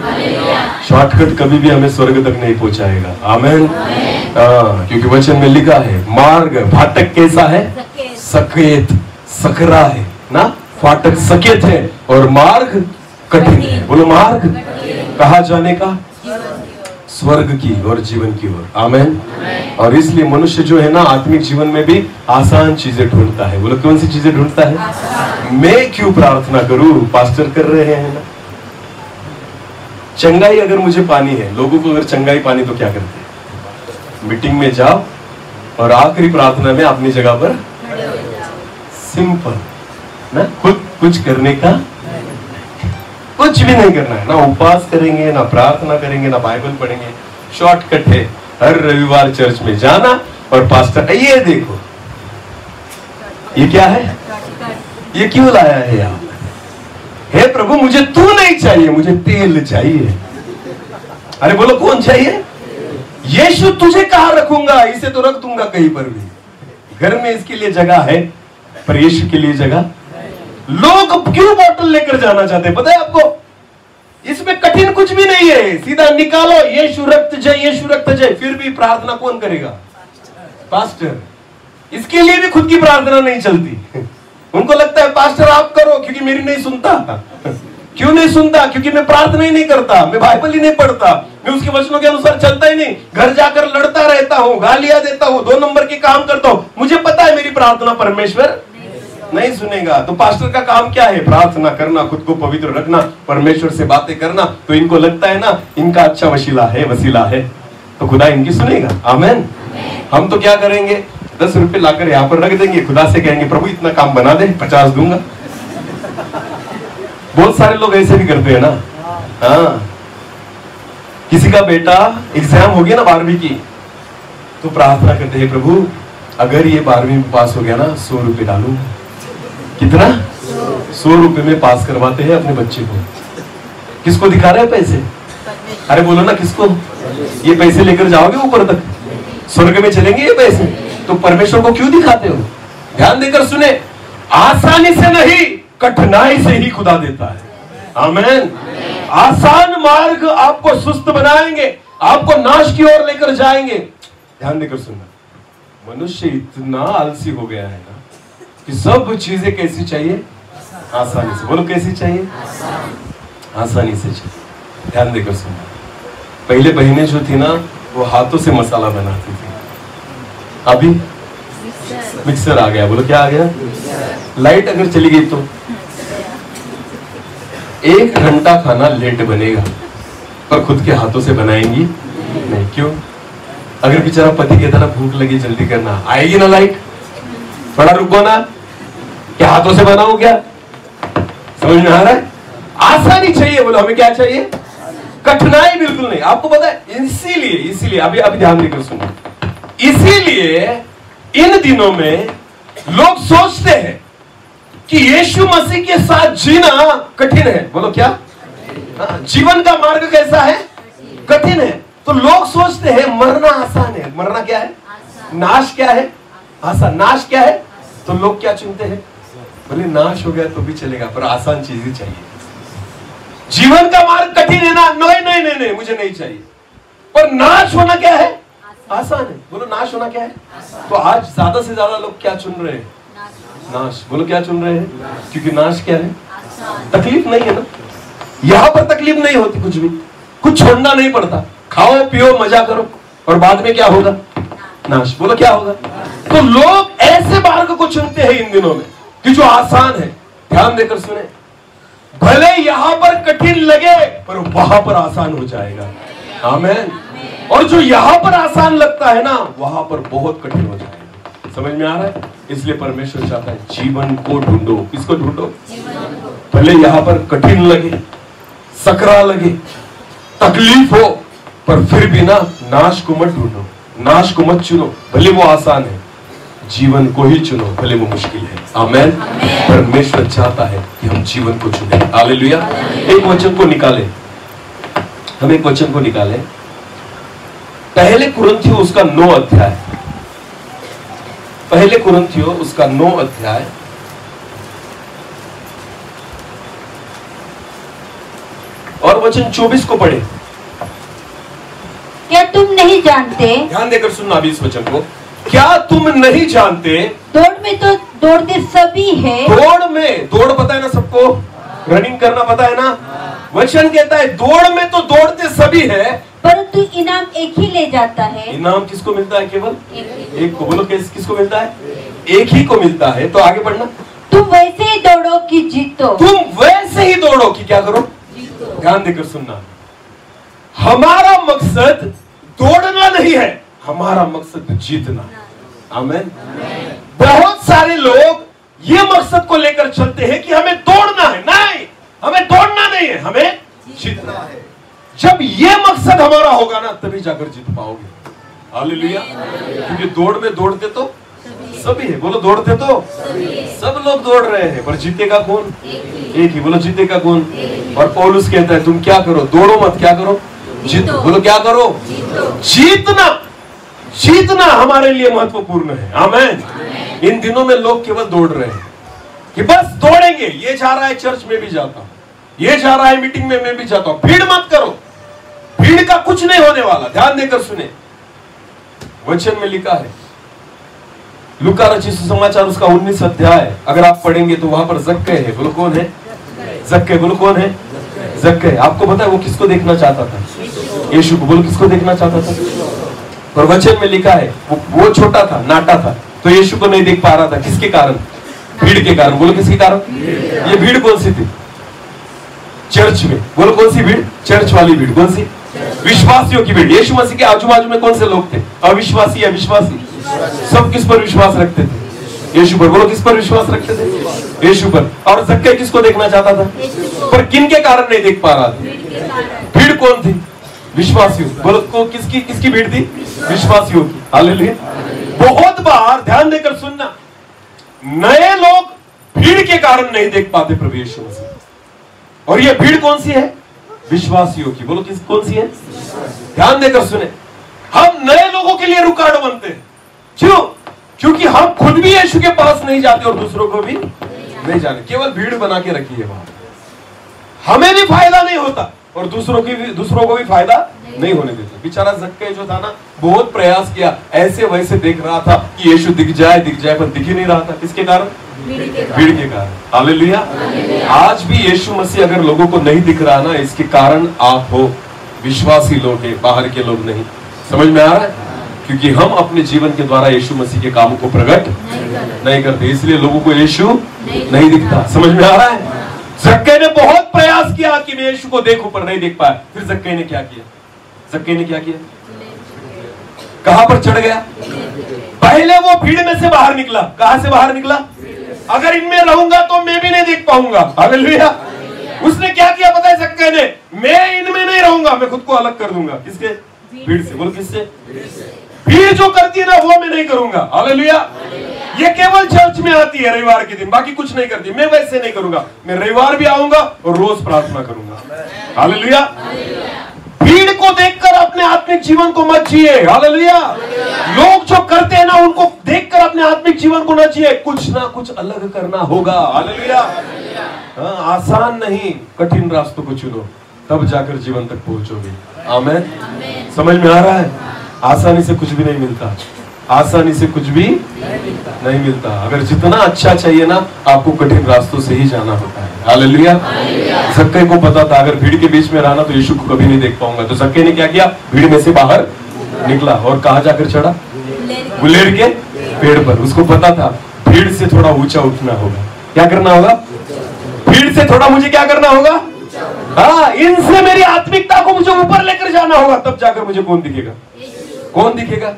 शॉर्टकट कभी भी हमें स्वर्ग तक नहीं पहुंचाएगा। आमेन। क्योंकि वचन में लिखा है मार्ग फाटक कैसा है? सकेत, सकरा है ना। फाटक सकेत है और मार्ग कठिन है। बोलो मार्ग कहा जाने का? स्वर्ग की और जीवन की ओर। आमेन। और इसलिए मनुष्य जो है ना, आत्मिक जीवन में भी आसान चीजें ढूंढता है। बोलो कौन सी चीजें ढूंढता है? मैं क्यों प्रार्थना करूं? पास्टर कर रहे हैं ना। चंगाई अगर मुझे पानी है, लोगों को अगर चंगाई पानी तो क्या करते हैं? मीटिंग में जाओ और आखिरी प्रार्थना में अपनी जगह पर सिंपल ना, खुद कुछ करने का कुछ भी नहीं करना है। ना उपवास करेंगे, ना प्रार्थना करेंगे, ना बाइबल पढ़ेंगे। शॉर्टकट है हर रविवार चर्च में जाना और पास्टर ये देखो ये क्या है, ये क्यों लाया है यहाँ? हे प्रभु मुझे तू नहीं चाहिए, मुझे तेल चाहिए। अरे बोलो कौन चाहिए? यीशु तुझे कहां रखूंगा? इसे तो रख दूंगा कहीं पर भी। घर में इसके लिए जगह है पर यीशु के लिए जगह। लोग क्यों बोतल लेकर जाना चाहते हैं पता है आपको? इसमें कठिन कुछ भी नहीं है, सीधा निकालो यीशु रक्त जय, यीशु रक्त जय। फिर भी प्रार्थना कौन करेगा? पास्टर। इसके लिए भी खुद की प्रार्थना नहीं चलती। उनको लगता है पास्टर आप करो, क्योंकि मेरी नहीं सुनता। क्यों नहीं सुनता? क्योंकि मैं प्रार्थना ही नहीं करता, मैं बाइबल ही नहीं पढ़ता, मैं उसके वचनों के अनुसार चलता ही नहीं, घर जाकर लड़ता रहता हूँ, गालियां देता हूँ, 2 नंबर के काम करता हूँ। मुझे पता है मेरी प्रार्थना परमेश्वर नहीं सुनेगा। तो पास्टर का काम क्या है? प्रार्थना करना, खुद को पवित्र रखना, परमेश्वर से बातें करना। तो इनको लगता है ना इनका अच्छा वसीला है, तो खुदा इनकी सुनेगा। आमेन। हम तो क्या करेंगे? 10 रुपए लाकर यहाँ पर रख देंगे, खुदा से कहेंगे प्रभु इतना काम बना दे, 50 दूंगा। बहुत सारे लोग ऐसे भी करते हैं ना। हाँ, किसी का बेटा एग्जाम हो गया ना 12वीं की, तो प्रार्थना करते हैं प्रभु अगर ये 12वीं में पास हो गया ना 100 रुपए डालूंगा। कितना? 100 रुपए में पास करवाते हैं अपने बच्चे को। किसको दिखा रहे हैं पैसे? अरे बोलो ना किसको? ये पैसे लेकर जाओगे ऊपर तक? स्वर्ग में चलेंगे ये पैसे? तो परमेश्वर को क्यों दिखाते हो? ध्यान देकर सुने, आसानी से नहीं, कठिनाई से ही खुदा देता है। आमीन। आसान मार्ग आपको सुस्त बनाएंगे, आपको नाश की ओर लेकर जाएंगे। ध्यान देकर सुनना, मनुष्य इतना आलसी हो गया है ना कि सब चीजें कैसी चाहिए? आसानी से। बोलो कैसी चाहिए? आसानी से चाहिए। ध्यान देकर सुनना, पहले बहनें जो थी ना वो हाथों से मसाला बनाती थी, अभी मिक्सर आ गया। बोलो क्या आ गया? लाइट अगर चली गई तो 1 घंटा खाना लेट बनेगा, पर खुद के हाथों से बनाएंगी नहीं। क्यों? अगर बेचारा पति कहता ना भूख लगी जल्दी करना, आएगी ना लाइट? थोड़ा रुको ना, क्या हाथों से बनाओ क्या? समझ में आ रहा है? आसानी चाहिए। बोलो हमें क्या चाहिए? कठिनाई बिल्कुल नहीं। आपको पता है, इसीलिए अभी ध्यान देकर सुनो, इसीलिए इन दिनों में लोग सोचते हैं कि यीशु मसीह के साथ जीना कठिन है। बोलो क्या? जीवन का मार्ग कैसा है? कठिन है। तो लोग सोचते हैं मरना आसान है। मरना क्या है? नाश क्या है? आसान। नाश क्या है? तो लोग क्या चुनते हैं? बोले नाश हो गया तो भी चलेगा, पर आसान चीज ही चाहिए। जीवन का मार्ग कठिन है ना? नहीं, मुझे नहीं चाहिए। पर नाश होना क्या है? आसान है। बोलो नाश होना क्या है? तो आज ज्यादा से ज्यादा लोग क्या चुन रहे हैं? नाश। बोलो क्या चुन रहे हैं? क्योंकि नाश क्या है? तकलीफ नहीं है ना। यहां पर तकलीफ नहीं होती, कुछ भी, कुछ छोड़ना नहीं पड़ता। खाओ पियो मजा करो, और बाद में क्या होगा? नाश। बोलो क्या होगा? तो लोग ऐसे मार्ग को चुनते हैं इन दिनों में कि जो आसान है। ध्यान देकर सुने, भले यहां पर कठिन लगे पर वहां पर आसान हो जाएगा। आमीन। और जो यहां पर आसान लगता है ना, वहां पर बहुत कठिन हो जाएगा। समझ में आ रहा है? इसलिए परमेश्वर चाहता है जीवन को ढूंढो। किसको ढूंढो? भले यहां पर कठिन लगे, सकरा लगे, तकलीफ हो, पर फिर भी ना नाश को मत ढूंढो, नाश को मत चुनो। भले वो आसान है, जीवन को ही चुनो, भले वो मुश्किल है। आमीन। परमेश्वर चाहता है कि हम जीवन को चुने। हालेलुया। एक वचन को निकाले, हम एक वचन को निकाले, पहले कुरिन्थियों उसका 9 अध्याय, पहले कुरिन्थियों उसका 9 अध्याय और वचन 24 को पढ़े। क्या तुम नहीं जानते? ध्यान देकर सुनना अभी इस वचन को। क्या तुम नहीं जानते? दौड़ में तो दौड़ते सभी है। दौड़ में, दौड़ पता है ना सबको? रनिंग करना पता है ना? वचन कहता है दौड़ में तो दौड़ते सभी है, परंतु इनाम एक ही ले जाता है। इनाम किसको मिलता है? केवल एक को। बोलो किसको मिलता है? एक ही को मिलता है। तो आगे बढ़ना, तुम वैसे ही दौड़ो कि जीतो। तुम वैसे ही दौड़ो कि क्या करो? जीतो। ध्यान देकर सुनना, हमारा मकसद दौड़ना नहीं है, हमारा मकसद जीतना। आमीन। बहुत सारे लोग ये मकसद को लेकर चलते हैं कि हमें दौड़ना है। नहीं, हमें दौड़ना नहीं है, हमें जीतना है। जब ये मकसद हमारा होगा ना, तभी जाकर जीत पाओगे। हालेलुया। क्योंकि दौड़ में दौड़ते तो सभी है। बोलो दौड़ते तो सब लोग दौड़ रहे हैं, पर जीतेगा कौन? एक ही। बोलो जीतेगा कौन? और पौलुस कहता है तुम क्या करो? दौड़ो मत, क्या करो? जीतो। बोलो क्या करो? जीतना। जीतना हमारे लिए महत्वपूर्ण है। आमीन। इन दिनों में लोग केवल दौड़ रहे हैं कि बस दौड़ेंगे। ये जा रहा है चर्च में भी जाता हूं, ये जा रहा है मीटिंग में मैं भी जाता हूं। भीड़ मत करो, भीड़ का कुछ नहीं होने वाला। ध्यान देकर सुने, वचन में लिखा है, लूका रचित सुसमाचार उसका 19 अध्याय अगर आप पढ़ेंगे तो वहां पर जक्कई है। बोलो कौन है? जक्कई। बोलो कौन है? जक्कई। आपको पता है वो किसको देखना चाहता था? यीशु को। बोलो किसको देखना चाहता था? और वचन में लिखा है वो छोटा था, नाटा था, तो यीशु को नहीं देख पा रहा था। किसके कारण? भीड़ के कारण। बोलो किसके कारण? ये भीड़ कौन सी थी? चर्च में। बोलो कौन सी भीड़? चर्च वाली भीड़। कौन सी? विश्वासियों की भीड़। यीशु मसीह के आजू बाजू में कौन से लोग थे? अविश्वासी, अविश्वासी। सब किस पर विश्वास रखते थे? यीशु पर। बोलो किस पर विश्वास रखते थे? यीशु पर। और जक्कई किसको देखना चाहता था? पर किन के कारण नहीं देख पा रहा था? भीड़ कौन थी? विश्वासियों। बोलो को किसकी भीड़ थी? विश्वासियों की। हालेलुया। बहुत बार ध्यान देकर सुनना, नए लोग भीड़ के कारण नहीं देख पाते प्रभु यीशु मसीह। और ये भीड़ कौन सी है? विश्वासियों की। बोलो कौन सी है? ध्यान देकर सुने, हम नए लोगों के लिए रुकावट बनते हैं। क्यों? क्योंकि हम खुद भी यीशु के पास नहीं जाते और दूसरों को भी नहीं जाने, केवल भीड़ बना के रखी है वहां। हमें भी फायदा नहीं होता और दूसरों को भी फायदा नहीं होने देते। बेचारा जक्कई जो था ना, बहुत प्रयास किया, ऐसे वैसे देख रहा था कि यीशु दिख जाए पर दिख ही नहीं रहा था। किसके कारण? भीड़ के कारण। हालेलुया। आज भी यीशु मसीह अगर लोगों को नहीं दिख रहा ना, इसके कारण आप हो, विश्वासी लोग हैं, बाहर के लोग नहीं। समझ में आ रहा है? क्योंकि हम अपने जीवन के द्वारा यीशु मसीह के कामों को प्रकट नहीं करते, इसलिए लोगों को यीशु नहीं दिखता। समझ में आ रहा है? जक्कई ने बहुत प्रयास किया कि मैं यीशु को देखूं, पर नहीं देख पाया। फिर जक्कई ने क्या किया? कहां पर चढ़ गया? पहले वो भीड़ में से बाहर निकला। कहां से बाहर निकला? अगर इनमें रहूंगा तो मैं भी नहीं देख पाऊंगा। हालेलुया। उसने क्या किया पता है जक्कई ने? मैं इनमें नहीं रहूंगा, मैं खुद को अलग कर दूंगा। किसके? भीड़ से। बोलो किससे? भीड़ जो करती है ना, वो मैं नहीं करूंगा। हालेलुया। ये केवल चर्च में आती है रविवार के दिन, बाकी कुछ नहीं करती। मैं वैसे नहीं करूंगा, मैं रविवार भी आऊंगा और रोज प्रार्थना करूंगा। हालेलुया। भीड़ को देखकर अपने आत्मिक जीवन को मत जिए। हालेलुया। लोग जो करते हैं ना, उनको देखकर अपने आत्मिक जीवन को न जिए, कुछ ना कुछ अलग करना होगा। हालेलुया। आसान नहीं, कठिन रास्तों को चुनो, तब जाकर जीवन तक पहुंचोगे। आमीन। समझ में आ रहा है? आसानी से कुछ भी नहीं मिलता, आसानी से कुछ भी नहीं मिलता। अगर जितना अच्छा चाहिए ना, आपको कठिन रास्तों से ही जाना होता है। हालेलुया। जक्कई को पता था अगर भीड़ के बीच में रहना तो यीशु को कभी नहीं देख पाऊंगा। तो जक्कई ने क्या किया? भीड़ में से बाहर निकला और कहां जाकर चढ़ा? गुलेर के पेड़ पर। उसको पता था भीड़ से थोड़ा ऊंचा उठना होगा। क्या करना होगा? भीड़ से थोड़ा मुझे क्या करना होगा? हाँ, इनसे मेरी आत्मिकता को मुझे ऊपर लेकर जाना होगा, तब जाकर मुझे कौन दिखेगा? कौन दिखेगा?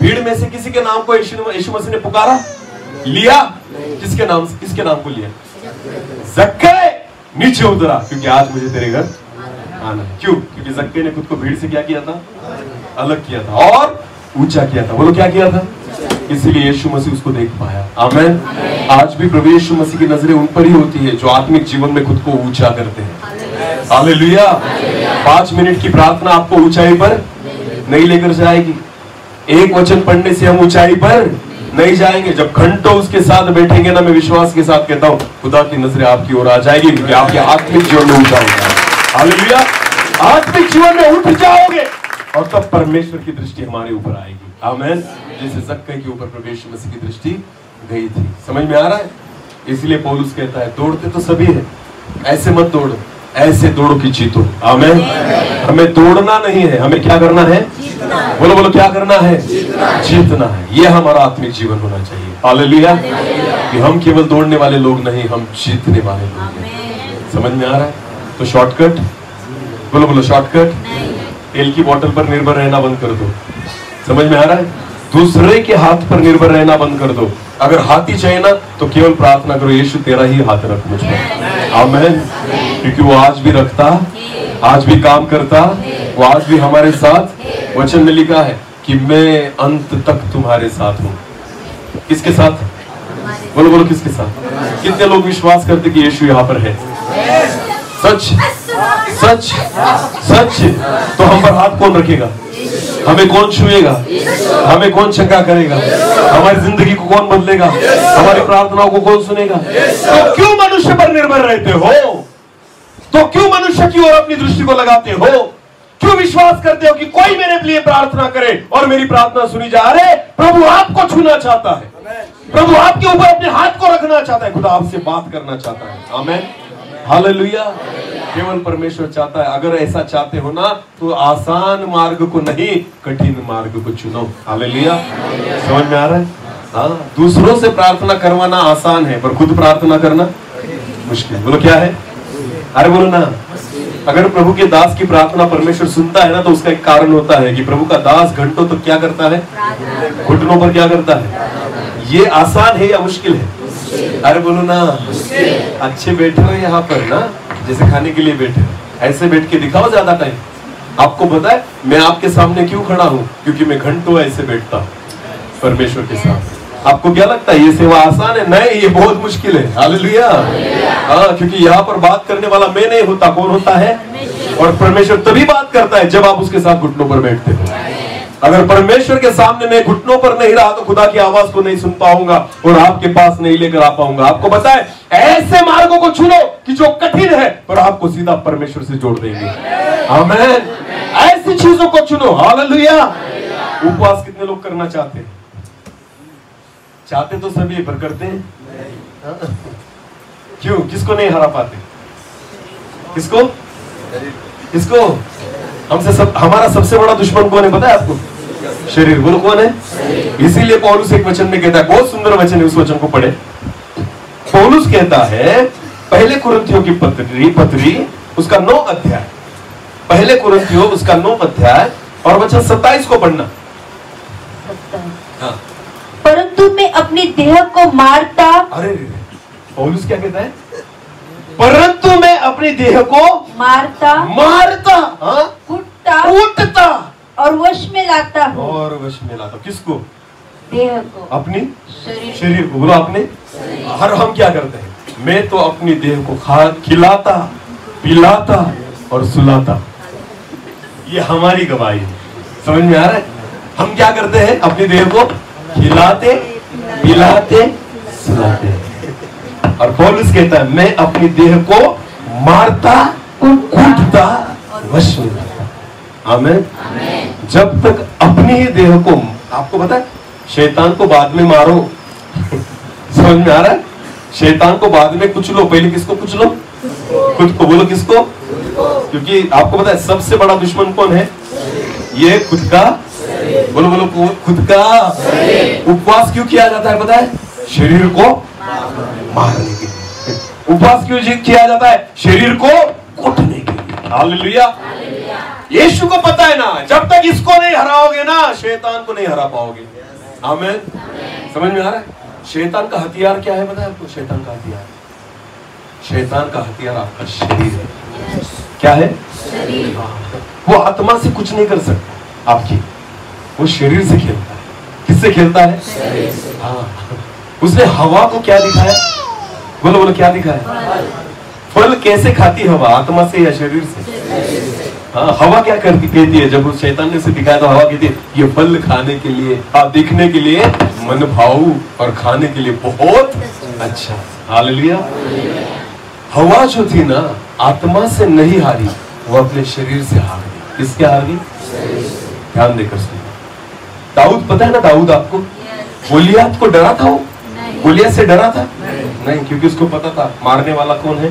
भीड़ में से किसी के नाम को यीशु मसीह ने पुकारा, लिया। किसके नाम को लिया? जक्कई नीचे उतरा, क्योंकि आज मुझे तेरे घर आना है। क्यों? क्योंकि जक्कई ने खुद को भीड़ से क्या किया था? अलग किया था और ऊंचा किया था। बोलो क्या किया था? इसीलिए यीशु मसीह उसको देख पाया। आमीन। आज भी प्रभु यीशु मसीह की नजरें उन पर ही होती है जो आत्मिक जीवन में खुद को ऊंचा करते हैं। हालेलुया। 5 मिनट की प्रार्थना आपको ऊंचाई पर नहीं लेकर जाएगी। एक वचन पढ़ने से हम ऊंचाई पर नहीं जाएंगे। जब घंटों उसके साथ बैठेंगे ना, मैं विश्वास के साथ कहता हूं, खुदा की नजरें आपकी ओर आ जाएगी, क्योंकि आपके आत्मिक जीवन में ऊंचा होगा। हालेलुया। आत्मिक जीवन में उठ जाओगे और तब परमेश्वर की दृष्टि हमारे ऊपर आएगी। आमीन। जैसे जक्कई के ऊपर प्रभु यीशु मसीह की दृष्टि गई थी। समझ में आ रहा है? इसलिए पौलुस कहता है, दौड़ते तो सभी है, ऐसे मत दौड़ो, ऐसे दौड़ो कि जीतो। आमीन। हमें दौड़ना नहीं है, हमें क्या करना है? बोलो बोलो क्या करना है? जीतना है। ये हमारा आत्मिक जीवन होना चाहिए। हालेलुया। कि हम केवल दौड़ने वाले लोग नहीं, हम जीतने वाले लोग हैं। समझ में आ रहा है? तो शॉर्टकट, बोलो बोलो शॉर्टकट। तेल की बोतल पर निर्भर रहना बंद कर दो। समझ में आ रहा है? दूसरे के हाथ पर निर्भर रहना बंद कर दो। अगर हाथ ही चाहिए ना, तो केवल प्रार्थना करो, यीशु तेरा ही हाथ रख मुझ पर। आमीन। क्योंकि वो आज भी रखता, आज भी काम करता, वो आज भी हमारे साथ। वचन में लिखा है कि मैं अंत तक तुम्हारे साथ हूं। किसके साथ? बोलो बोलो किसके साथ? कितने लोग विश्वास करते कि यीशु यहाँ पर है? सच सच सच। तो हम पर हाथ कौन रखेगा? हमें कौन छुएगा? हमें कौन चंगा करेगा? हमारी जिंदगी को कौन बदलेगा? हमारी प्रार्थनाओं को कौन सुनेगा? तो क्यों मनुष्य पर निर्भर रहते हो? तो क्यों मनुष्य की ओर अपनी दृष्टि को लगाते हो? क्यों विश्वास करते हो कि कोई मेरे लिए प्रार्थना करे और मेरी प्रार्थना सुनी जा? अरे प्रभु आपको छूना चाहता है, प्रभु आपके ऊपर अपने हाथ को रखना चाहता है, खुदा आपसे बात करना चाहता है। आमीन। हालेलुया। केवल परमेश्वर चाहता है। अगर ऐसा चाहते हो ना, तो आसान मार्ग को नहीं, कठिन मार्ग को चुनो। हालेलुया। समझ में आ रहा है? हाँ, दूसरों से प्रार्थना करवाना आसान है, पर खुद प्रार्थना करना मुश्किल। बोलो क्या है? अरे बोलो ना। अगर प्रभु के दास की प्रार्थना परमेश्वर सुनता है ना, तो उसका एक कारण होता है कि प्रभु का दास घंटों तक क्या करता है? घुटनों पर क्या करता है? ये आसान है या मुश्किल है? अरे बोलो ना। अच्छे बैठे हो यहाँ पर ना, जैसे खाने के लिए बैठे हो, ऐसे बैठ के दिखाओ ज्यादा टाइम। आपको पता है मैं आपके सामने क्यों खड़ा हूँ? क्योंकि मैं घंटों ऐसे बैठता हूँ परमेश्वर के साथ। आपको क्या लगता है ये सेवा आसान है? नहीं, ये बहुत मुश्किल है। हालेलुया। हाँ, क्योंकि यहाँ पर बात करने वाला मैं नहीं होता, कौन होता है? और परमेश्वर तभी बात करता है जब आप उसके साथ घुटनों पर बैठते हो। अगर परमेश्वर के सामने मैं घुटनों पर नहीं रहा तो खुदा की आवाज को नहीं सुन पाऊंगा और आपके पास नहीं लेकर आ पाऊंगा। आपको पता है, ऐसे मार्गों को चुनो कि जो कठिन है पर आपको सीधा परमेश्वर से जोड़ देंगे। आमीन। ऐसी चीजों को चुनो। हालेलुया। उपवास कितने लोग करना चाहते हैं? चाहते तो सभी पर करते हैं। क्यों? किसको नहीं हरा पाते? किसको? किसको? हमारा सबसे बड़ा दुश्मन कौन है पता है आपको? शरीर। बोलो कौन है? इसीलिए पौलुस एक वचन में कहता है, बहुत सुंदर वचन है, उस वचन को पढ़े। पौलुस कहता है पहले कुरिन्थियों की पत्री उसका 9 अध्याय, पहले कुरिन्थियों उसका 9 अध्याय और वचन 27 को पढ़ना। हाँ। परंतु मैं अपनी देह को मारता। अरे पौलुस क्या कहता है? परंतु मैं अपनी देह को मारता, हाँ? कूटता और वश में लाता हूँ। और वश में लाता। किसको? देह को। अपनी शरीर को। बोलो अपने। हर हम क्या करते हैं? मैं तो अपनी देह को खिलाता, पिलाता और सुलाता। ये हमारी गवाही है। समझ में आ रहा है? हम क्या करते हैं? अपनी देह को खिलाते, पिलाते, सुलाते। और पौलुस कहता है मैं अपनी देह को मारता, कूटता, वश में लाता। आमीन। जब तक अपनी ही देह को, आपको पता है शैतान को बाद में मारो। समझ में आ रहा है? शैतान को बाद में कुचलो, पहले किसको कुचलो? खुद को। बोलो किसको? क्योंकि आपको पता है सबसे बड़ा दुश्मन कौन है? ये खुद का। बोलो बोलो खुद का। उपवास क्यों किया जाता है पता है? शरीर को मारने के लिए। उपवास क्यों किया जाता है? शरीर को कूटने के लिए। हालेलुया। यीशु को पता है ना, जब तक इसको नहीं हराओगे ना शैतान को नहीं हरा पाओगे। आमीन। समझ में आ रहा है? शैतान का हथियार क्या है पता है आपको? शैतान का हथियार आपका शरीर है। क्या है? शरीर। वो आत्मा से कुछ नहीं कर सकता आपकी, वो शरीर से खेलता है। किससे खेलता है? शरीर से। हाँ। उसने हवा को क्या दिखाया? बोलो बोलो क्या दिखाया? फल कैसे खाती हवा? आत्मा से या शरीर से? हाँ। हवा क्या करती कहती है? जब उस शैतान ने उसे दिखाया तो हवा कहती है ये फल खाने के लिए, दिखने के लिए मन भाऊ और खाने के लिए बहुत अच्छा। हालेलुया। हवा जो थी ना आत्मा से नहीं हारी, वो अपने शरीर से हार गई। किसके हार गई? ध्यान देकर सुनिए। दाऊद पता है ना? दाऊद आपको गोलियत को डरा था? वो गोलियत से डरा था? नहीं, क्योंकि उसको पता था मारने वाला कौन है।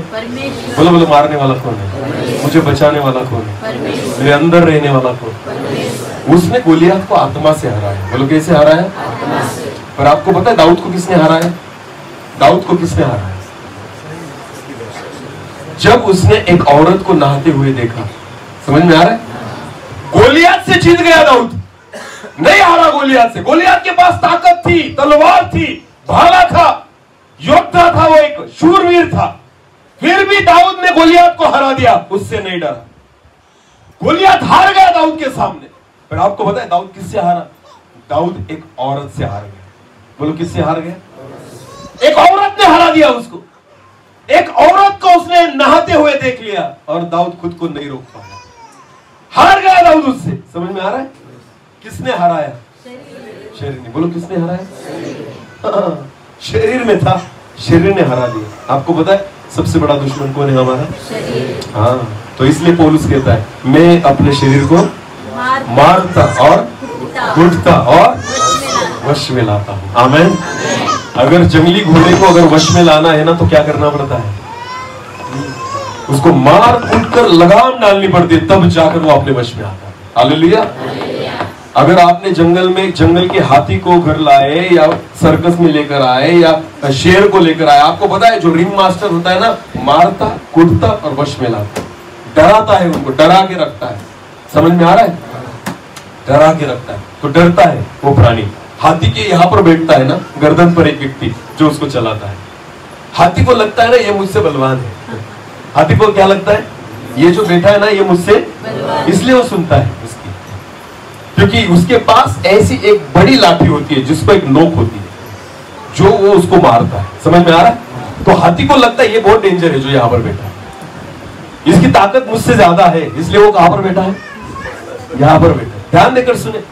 बोलो बोलो मारने वाला कौन है? मुझे बचाने वाला कौन है? मेरे अंदर रहने वाला कौन? उसने गोलियत को आत्मा से हराया। बोलो कैसे हराया? पर आपको पता है दाऊद को किसने हराया? दाऊद को किसने हराया? जब उसने एक औरत को नहाते हुए देखा। समझ में आ रहा है? गोलियत से जीत गया दाऊद, नहीं हारा गोलियत से। गोलियत के पास ताकत थी, तलवार थी, भाला था, योद्धा था, वो एक शूरवीर था। फिर भी दाऊद ने गोलियत को हरा दिया, उससे नहीं डरा। गोलियत हार गया दाऊद के सामने। पर आपको पता है दाऊद किससे हारा? दाऊद एक औरत से हार गया। बोलो किससे हार गया? एक औरत ने हरा दिया उसको। एक औरत को उसने नहाते हुए देख लिया और दाऊद खुद को नहीं रोक पाया, हार गया दाऊद उससे। समझ में आ रहा है? किसने हराया? शरीर ने। बोलो किसने हराया? शरीर में था, शरीर ने हरा दिया। आपको पता है सबसे बड़ा दुश्मन कौन है हमारा? शरीर। हाँ, तो इसलिए पौलुस कहता है मैं अपने शरीर को मारता और कूटता और वश में लाता हूँ। आमीन। अगर जंगली घोड़े को अगर वश में लाना है ना तो क्या करना पड़ता है? उसको मार कूट कर लगाम डालनी पड़ती है, तब जाकर वो अपने वश में आता है। हालेलुया। अगर आपने जंगल के हाथी को घर लाए या सर्कस में लेकर आए या शेर को लेकर आए, आपको पता है जो रिंग मास्टर होता है ना, मारता, कूटता और वश में लाता, डराता है उनको, डरा के रखता है। समझ में आ रहा है? डरा के रखता है, तो डरता है वो प्राणी। हाथी के यहाँ पर बैठता है ना गर्दन पर एक व्यक्ति जो उसको चलाता है। हाथी को लगता है ना ये मुझसे बलवान है। हाथी को क्या लगता है? ये जो बैठा है ना ये मुझसे, इसलिए वो सुनता है उसकी, क्योंकि उसके पास ऐसी एक बड़ी लाठी होती है जिसको एक नोक होती है जो वो उसको मारता है। समझ में आ रहा है? तो हाथी को लगता है ये बहुत डेंजर है जो यहाँ पर बैठा है। इसकी ताकत मुझसे ज्यादा है, इसलिए वो कहां पर बैठा है? यहां पर बैठा है। ध्यान देकर सुने,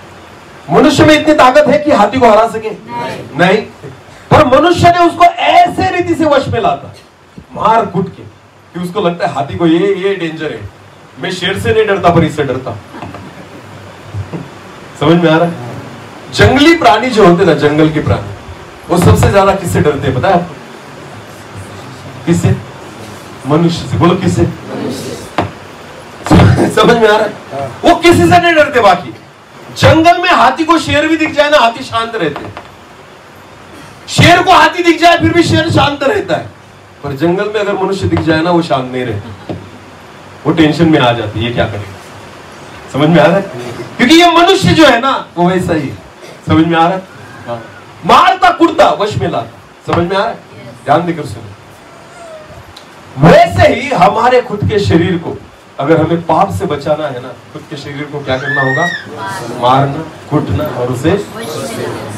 मनुष्य में इतनी ताकत है कि हाथी को हरा सके? नहीं। पर मनुष्य ने उसको ऐसे रीति से वश में लाता, मार कुट के, कि उसको लगता है हाथी को ये डेंजर है, मैं शेर से नहीं डरता पर इससे डरता। समझ में आ रहा है? जंगली प्राणी जो होते ना, जंगल के प्राणी, वो सबसे ज्यादा किससे डरते हैं पता है आपको? किससे? मनुष्य से। बोलो किससे? समझ में आ रहा है? वो किसी से नहीं डरते। बाकी जंगल में हाथी को शेर भी दिख जाए ना, हाथी शांत रहते हैं। शेर को हाथी दिख जाए फिर भी शेर शांत रहता है, पर जंगल में अगर मनुष्य दिख जाए ना, वो शांत नहीं रहता, वो टेंशन में आ जाती है, ये क्या करेगा। समझ में आ रहा है? क्योंकि ये मनुष्य जो है ना, वो वैसा ही है। समझ में आ रहा है? मारता कुड़ता वश में लाता। समझ में आ रहा है? ध्यान देकर सुनो। वैसे ही हमारे खुद के शरीर को, अगर हमें पाप से बचाना है ना, खुद के शरीर को क्या करना होगा? मारना, कुटना, और उसे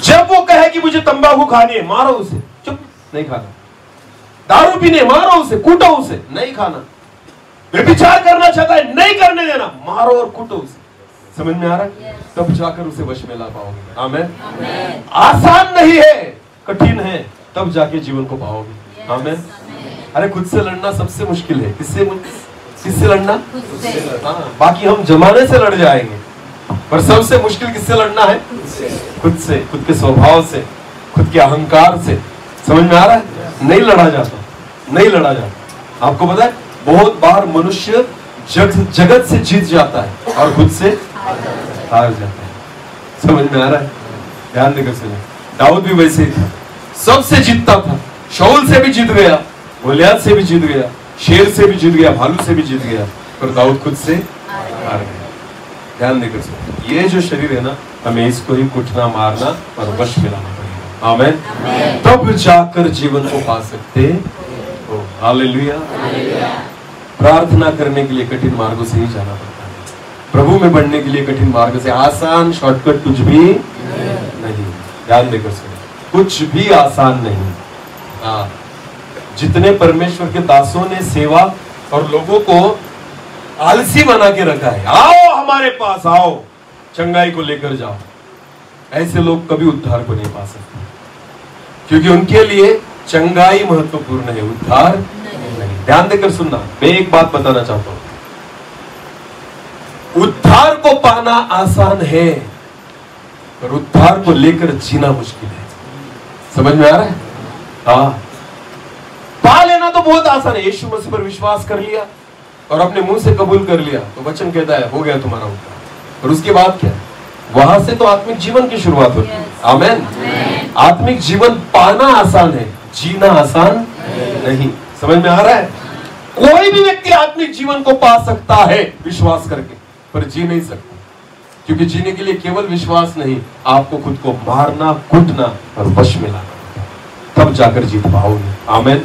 जब वो कहे कि मुझे तंबाकू खानी है, मारो उसे, चुप नहीं खाना। दारू पीने, मारो उसे, कूटो उसे, नहीं खाना। व्यभिचार करना चाहता है, नहीं करने देना, मारो और कूटो उसे। समझ में आ रहा है? तब जाकर उसे वश में ला पाओगे। आमीन। आसान नहीं है, कठिन है, तब जाके जीवन को पाओगे। आमीन। अरे खुद से लड़ना सबसे मुश्किल है। किससे लड़ना? बाकी हम जमाने से लड़ जाएंगे, पर सबसे मुश्किल किससे लड़ना है? खुद से, खुद के स्वभाव से, खुद के अहंकार से। समझ में आ रहा है? नहीं लड़ा जाता, नहीं लड़ा जाता। आपको पता है, बहुत बार मनुष्य जगत से जीत जाता है और खुद से हार जाता है। समझ में आ रहा है? ध्यान देकर सुनिए। दाऊद भी वैसे ही था, सबसे जीतता था, शाऊल से भी जीत गया, गोलियत से भी जीत गया, शेर से भी जीत गया, भालू से भी जीत गया, पर दाऊद खुद से हार गया। ध्यान देकर सुनिए, ये जो शरीर है ना, हमें इसको ही कुटना, मारना और वश में लाना पड़ेगा। आमीन। तब जाकर जीवन को पा सकते हो। हालेलुया। प्रार्थना करने के लिए कठिन मार्गों से ही जाना पड़ता है, प्रभु में बढ़ने के लिए कठिन मार्ग से। आसान शॉर्टकट कुछ भी नहीं। ध्यान देकर सुनिए, कुछ भी आसान नहीं। जितने परमेश्वर के दासों ने सेवा और लोगों को आलसी बना के रखा है, आओ हमारे पास आओ, चंगाई को लेकर जाओ, ऐसे लोग कभी उद्धार को नहीं पा सकते, क्योंकि उनके लिए चंगाई महत्वपूर्ण है, उद्धार नहीं। ध्यान देकर सुनना, मैं एक बात बताना चाहता हूं, उद्धार को पाना आसान है, पर उद्धार को लेकर जीना मुश्किल है। समझ में आ रहा है? हाँ, पा लेना तो बहुत आसान है। यीशु मसीह पर विश्वास कर लिया और अपने मुंह से कबूल कर लिया तो वचन कहता है हो गया तुम्हारा उद्धार। और उसके बाद क्या? वहां से तो आत्मिक जीवन की शुरुआत होती है। आमीन। आत्मिक जीवन पाना आसान है, जीना आसान नहीं। समझ में आ रहा है? कोई भी व्यक्ति आत्मिक जीवन को पा सकता है विश्वास करके, पर जी नहीं सकता, क्योंकि जीने के लिए केवल विश्वास नहीं, आपको खुद को मारना, कूटना और वश में लाना, तब जाकर जीत पाओगे। आमीन।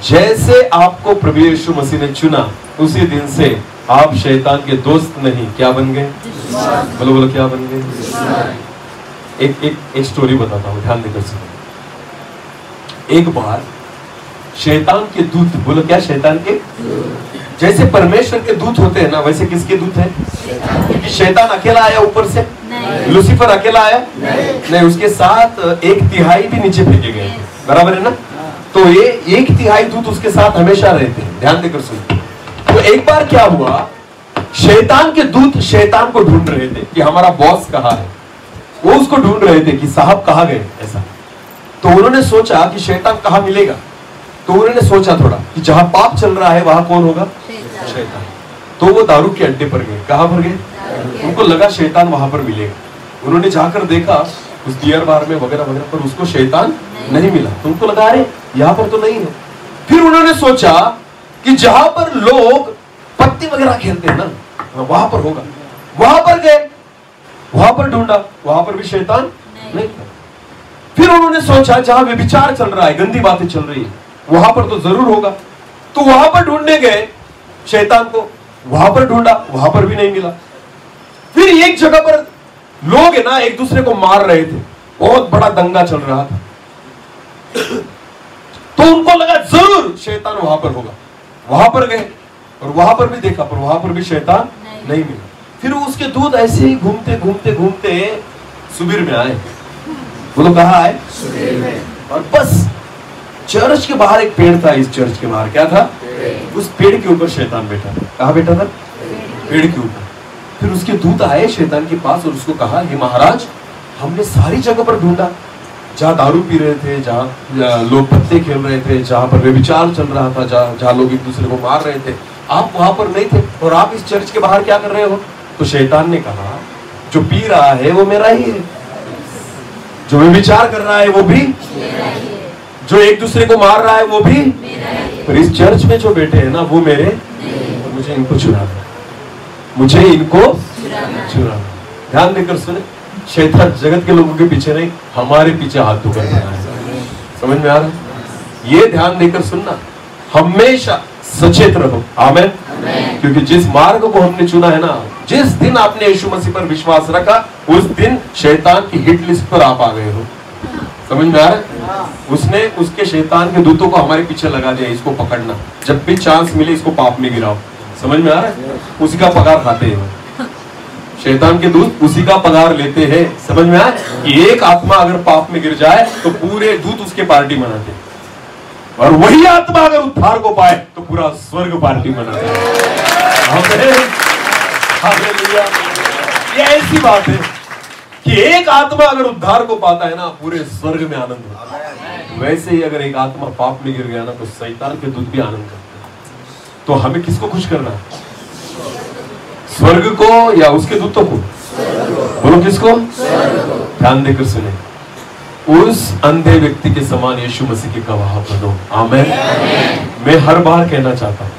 जैसे आपको प्रभु यीशु मसीह ने चुना, उसी दिन से आप शैतान के दोस्त नहीं, क्या बन गए? बोलो बोलो, क्या बन गए? एक स्टोरी बताता हूं, ध्यान देकर सुनो। एक बार शैतान के दूत, बोलो क्या? शैतान के, जैसे परमेश्वर के दूत होते हैं ना, वैसे किसके दूत हैं? क्योंकि शैतान अकेला आया ऊपर से, लूसीफर अकेला आया नहीं, उसके साथ 1/3 भी नीचे फेंके गए थे, बराबर है ना? तो ये 1/3 दूत उसके साथ हमेशा रहते हैं। ध्यान देकर सुनो। तो एक बार क्या हुआ, शैतान के दूत शैतान को ढूंढ रहे थे कि हमारा बॉस कहाँ है, वो उसको ढूंढ रहे थे कि साहब कहाँ गए, ऐसा। तो उन्होंने सोचा कि शैतान कहाँ मिलेगा, तो उन्होंने सोचा थोड़ा कि जहां पाप चल रहा है वहां कौन होगा? शैतान। तो वो दारू के अड्डे पर गए। कहां पर गए? उनको लगा शैतान वहां पर मिलेगा। उन्होंने जाकर देखा उस बियर बार में वगैरह वगैरह, पर उसको शैतान नहीं मिला। तो उनको लगा अरे यहाँ पर तो नहीं है। फिर उन्होंने सोचा कि जहां पर लोग पत्ती वगैरह खेलते हैं ना, वहां पर होगा। वहां पर गए, वहां पर ढूंढा, वहां पर भी शैतान नहीं था। फिर उन्होंने सोचा जहां व्यभिचार चल रहा है, गंदी बातें चल रही है, वहां पर तो जरूर होगा। तो वहां पर ढूंढने गए शैतान को, वहां पर ढूंढा, वहां पर भी नहीं मिला। फिर एक जगह पर लोग है ना एक दूसरे को मार रहे थे, बहुत बड़ा दंगा चल रहा था। तो उनको लगा जरूर शैतान वहां पर होगा। वहां पर गए, और वहां पर भी देखा, पर वहां पर भी शैतान नहीं मिला। फिर उसके दूत ऐसे ही घूमते घूमते घूमते सुबीर में आए। बोलो कहाँ आए? सुबीर में। और बस चर्च के बाहर एक पेड़ था। इस चर्च के बाहर क्या था? उस पेड़ के ऊपर शैतान बैठा था। कहाँ बैठा था? पेड़ के ऊपर। फिर उसके दूत आए शैतान के पास और उसको कहा, हे महाराज, हमने सारी जगह पर ढूंढा, जहाँ दारू पी रहे थे, जहाँ लोग पत्ते खेल रहे थे, जहाँ पर व्यभिचार चल रहा था, जहाँ लोग एक दूसरे को मार रहे थे, आप वहां पर नहीं थे, और आप इस चर्च के बाहर क्या कर रहे हो? तो शैतान ने कहा, जो पी रहा है वो मेरा ही है, जो व्यभिचार कर रहा है वो भी, जो एक दूसरे को मार रहा है वो भी, पर इस चर्च में जो बैठे हैं ना वो मेरे, तो मुझे इनको चुराना, मुझे इनको चुराना। ध्यान देकर सुने, शैतान जगत के लोगों के पीछे नहीं, हमारे पीछे हाथ धोकर रहा है। समझ में आ रहा है? ये ध्यान देकर सुनना, हमेशा सचेत रहो। आमीन। क्योंकि जिस मार्ग को हमने चुना है ना, जिस दिन आपने यीशु मसीह पर विश्वास रखा, उस दिन शैतान की हिट लिस्ट पर आप आ गए हो। समझ में आ रहा है? उसने उसके शैतान के दूतों को हमारे पीछे लगा दिया, इसको पकड़ना, जब भी चांस मिले इसको पाप में गिराओ। समझ में आ रहा है? उसी का पगार खाते हैं शैतान के दूत, उसी का पगार लेते हैं। समझ में आए? कि एक आत्मा अगर पाप में गिर जाए तो पूरे दूत उसके पार्टी मनाते, और वही आत्मा अगर उद्धार को पाए तो पूरा स्वर्ग पार्टी मनाते हैं। हालेलुया। ये ऐसी बात है कि एक आत्मा अगर उद्धार को पाता है ना, पूरे स्वर्ग में आनंद होता है। वैसे ही अगर एक आत्मा पाप में गिर गया ना, तो शैतान के दूत भी आनंद करते हैं। तो हमें किसको खुश करना है? स्वर्ग को या उसके दूतों को? बोलो किसको? ध्यान देकर सुने, उस अंधे व्यक्ति के समान यीशु मसीह के गवाह बनो। आमीन। मैं हर बार कहना चाहता हूँ,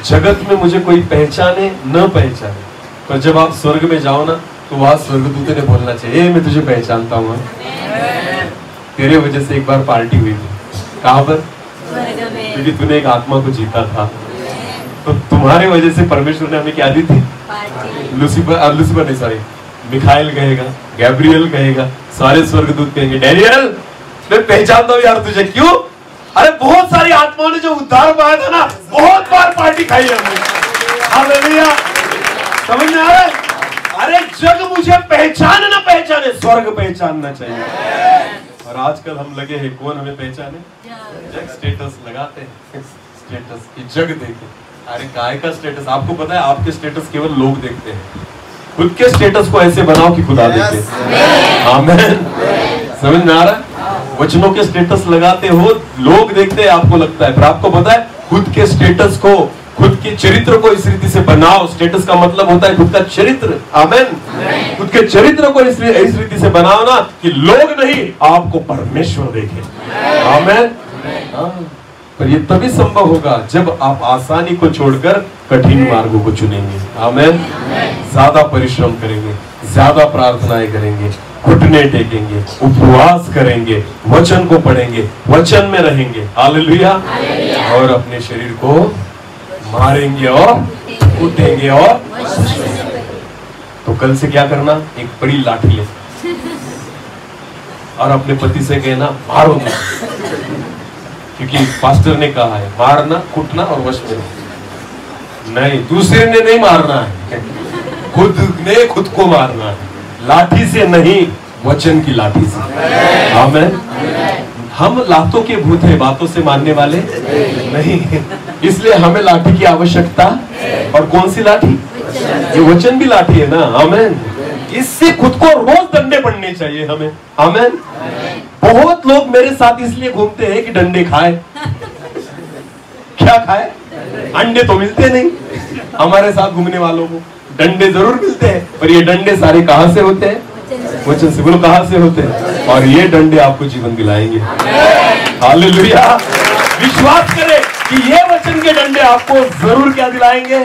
जगत में मुझे कोई पहचाने न पहचाने, पर जब आप स्वर्ग में जाओ ना, तो वहां स्वर्गदूत ने बोलना चाहिए, मैं तुझे पहचानता हूँ, तेरे वजह से एक बार पार्टी हुई थी। कहाँ पर? क्योंकि तूने एक आत्मा को जीता था, तो तुम्हारे वजह से परमेश्वर ने हमें क्या दी थी? लूसीफर नहीं, सॉरी, मिखाइल कहेगा, गैब्रियल कहेगा, सारे स्वर्गदूत कहेंगे, डैनियल मैं पहचानता हूँ यार तुझे। क्यों? अरे बहुत सारी आत्माओं ने जो उद्धार पाया था ना, बहुत बार पार्टी खाई है हमने। हालेलुया। समझ में आ रहा है? अरे जग मुझे पहचाने ना पहचाने, स्वर्ग पहचानना चाहिए। और आजकल हम लगे हैं, कौन हमें पहचाने? जग स्टेटस लगाते हैं, स्टेटस की जग देखे। अरे काय का स्टेटस? आपको पता है आपके स्टेटस केवल लोग देखते हैं। खुद के स्टेटस को ऐसे बनाओ कि खुदा देखे। आमीन। समझ में आ रहा है? वचनों के स्टेटस लगाते हो, लोग देखते हैं, आपको लगता है, पर आपको पता है खुद के स्टेटस को, खुद के चरित्र को इस रीति से बनाओ। स्टेटस का मतलब होता है खुद का चरित्र। आमीन। खुद के चरित्र को इस रीति से बनाओ ना कि लोग नहीं, आपको परमेश्वर देखे। आमीन। पर ये तभी संभव होगा जब आप आसानी को छोड़कर कठिन मार्गों को चुनेंगे। आमीन। ज्यादा परिश्रम करेंगे, ज्यादा प्रार्थनाएं करेंगे, घुटने टेकेंगे, उपवास करेंगे, वचन को पढ़ेंगे, वचन में रहेंगे। हालेलुया। और अपने शरीर को मारेंगे और उठेंगे। और तो कल से क्या करना? एक बड़ी लाठी ले और अपने पति से कहना, मारो ना, क्योंकि पास्टर ने कहा है मारना, कूटना और वश में नहीं, दूसरे ने नहीं मारना है, खुद ने खुद को मारना है। लाठी से नहीं, वचन की लाठी से। आमीन। हम लातों के भूत हैं, बातों से मानने वाले नहीं, इसलिए हमें लाठी की आवश्यकता। और कौन सी लाठी? ये वचन भी लाठी है ना। आमीन। इससे खुद को रोज डंडे पड़ने चाहिए हमें। आमीन। बहुत लोग मेरे साथ इसलिए घूमते हैं कि डंडे खाए। क्या खाए? अंडे तो मिलते नहीं हमारे साथ घूमने वालों को, डंडे जरूर मिलते हैं, पर ये डंडे सारे कहां से होते हैं? वचन से। बोलो कहां से होते हैं? और ये डंडे आपको जीवन दिलाएंगे। हालेलुया। विश्वास करें कि ये वचन के डंडे आपको जरूर क्या दिलाएंगे?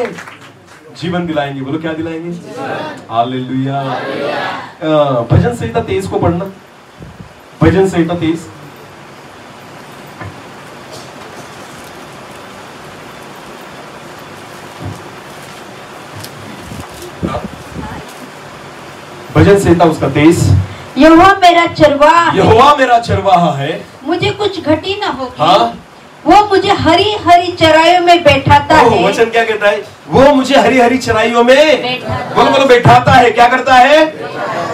जीवन दिलाएंगे। बोलो क्या दिलाएंगे? हालेलुया। भजन संहिता 23 को पढ़ना। भजन संहिता 23। भजन संहिता उसका 23। यहोवा मेरा चरवाहा है, यहोवा मेरा चरवाहा है, मुझे कुछ घटी न होगी। हाँ? वो वो मुझे हरी हरी चराइयों में बैठाता है। वचन क्या कहता है? वो मुझे हरी हरी चराइयों में बोलो बोलो बैठाता है। क्या करता है?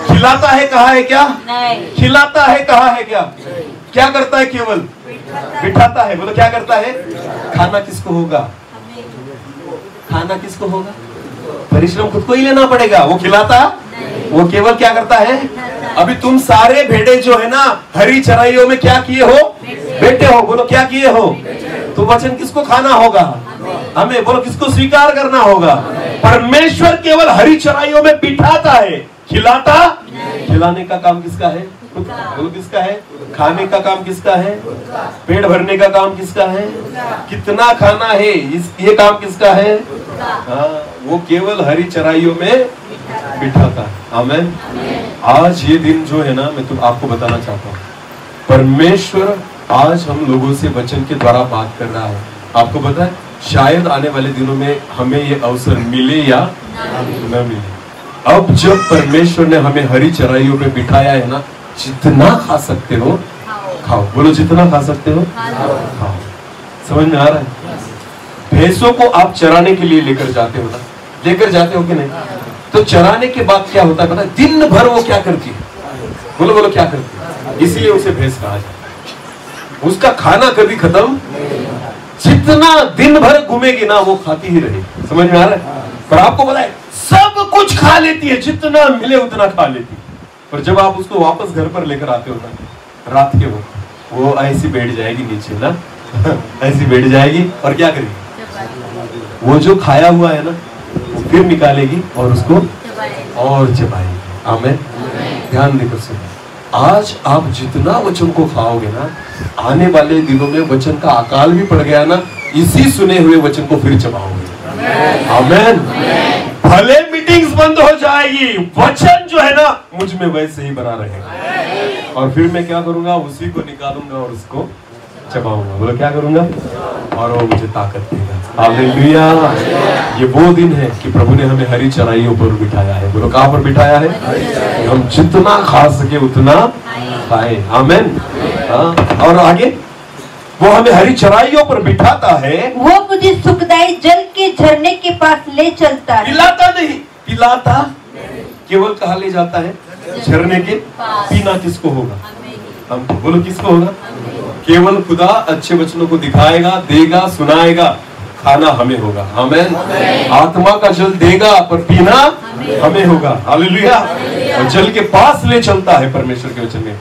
खिलाता है। कहा है क्या? नहीं। खिलाता है। कहा है क्या? क्या करता है? केवल बिठाता है। बोलो क्या करता है? खाना किसको होगा? खाना किसको होगा? परिश्रम खुद को ही लेना पड़ेगा। वो खिलाता, वो केवल क्या करता है? अभी तुम सारे भेड़े जो है ना हरी चराइयों में क्या किए हो? बैठे हो। बोलो क्या किए हो? तो वचन किसको खाना होगा? हमें। बोलो किसको स्वीकार करना होगा? परमेश्वर केवल हरी चराइयों में बिठाता है, खिलाता। खिलाने का काम किसका है? बोलो किसका है? खाने का काम किसका है? पेट भरने का काम किसका है? कितना खाना है ये काम किसका है? हाँ, वो केवल हरी चराइयों में बिठाता है। आमीन। आज ये दिन जो है ना, मैं तो आपको बताना चाहता हूँ, परमेश्वर आज हम लोगों से वचन के द्वारा बात कर रहा है। आपको पता है शायद आने वाले दिनों में हमें ये अवसर मिले या न मिले। अब जब परमेश्वर ने हमें हरी चराइयों पे बिठाया है ना, जितना खा सकते हो खाओ। बोलो जितना खा सकते हो खाओ। समझ में आ रहा है? भैंसों को आप चराने के लिए लेकर जाते हो ना, लेकर जाते हो कि नहीं? तो चराने के बाद क्या होता है पता है? दिन भर वो क्या करती है? बोलो बोलो क्या करती है? इसलिए उसे भैंस कहा जाता है। उसका खाना कभी खत्म, जितना दिन भर घूमेगी ना वो खाती ही रहेगी। समझ में आ रहा है? पर आपको पता है सब कुछ खा लेती है, जितना मिले उतना खा लेती है। पर जब आप उसको वापस घर पर लेकर आते हो ना रात के वक्त, वो ऐसी बैठ जाएगी नीचे ना ऐसी बैठ जाएगी और क्या करेगी? वो जो खाया हुआ है ना वो फिर निकालेगी और उसको और चबाएगी। आमीन। ध्यान देकर सुनो, आज आप जितना वचन को खाओगे ना, आने वाले दिनों में वचन का अकाल भी पड़ गया ना, इसी सुने हुए वचन को फिर चबाओगे। आमीन। भले मीटिंग्स बंद हो जाएगी, वचन जो है ना मुझ में वैसे ही बना रहेगा। और फिर मैं क्या करूंगा? उसी को निकालूंगा और उसको चबाऊंगा। बोलो क्या करूंगा? और वो मुझे ताकत देगा। हालेलुया। ये वो दिन है कि प्रभु ने हमें हरी चराइयों पर बिठाया है। बोलो कहां पर बिठाया है? हम जितना खा सके उतना खाएं। आमीन। और आगे वो हमें हरी चराइयों पर बिठाता है। वो मुझे सुखदाई जल के झरने के पास ले चलता है। पिलाता नहीं, पिलाता केवल कहा ले जाता है? झरने के। पीना किसको होगा? हमको। बोलो किसको होगा? केवल खुदा अच्छे वचनों को दिखाएगा, देगा, सुनाएगा। खाना हमें होगा। आमीन। आत्मा का जल देगा पर पीना हमें होगा। हालेलुया। और जल के पास ले चलता है परमेश्वर के वचन में।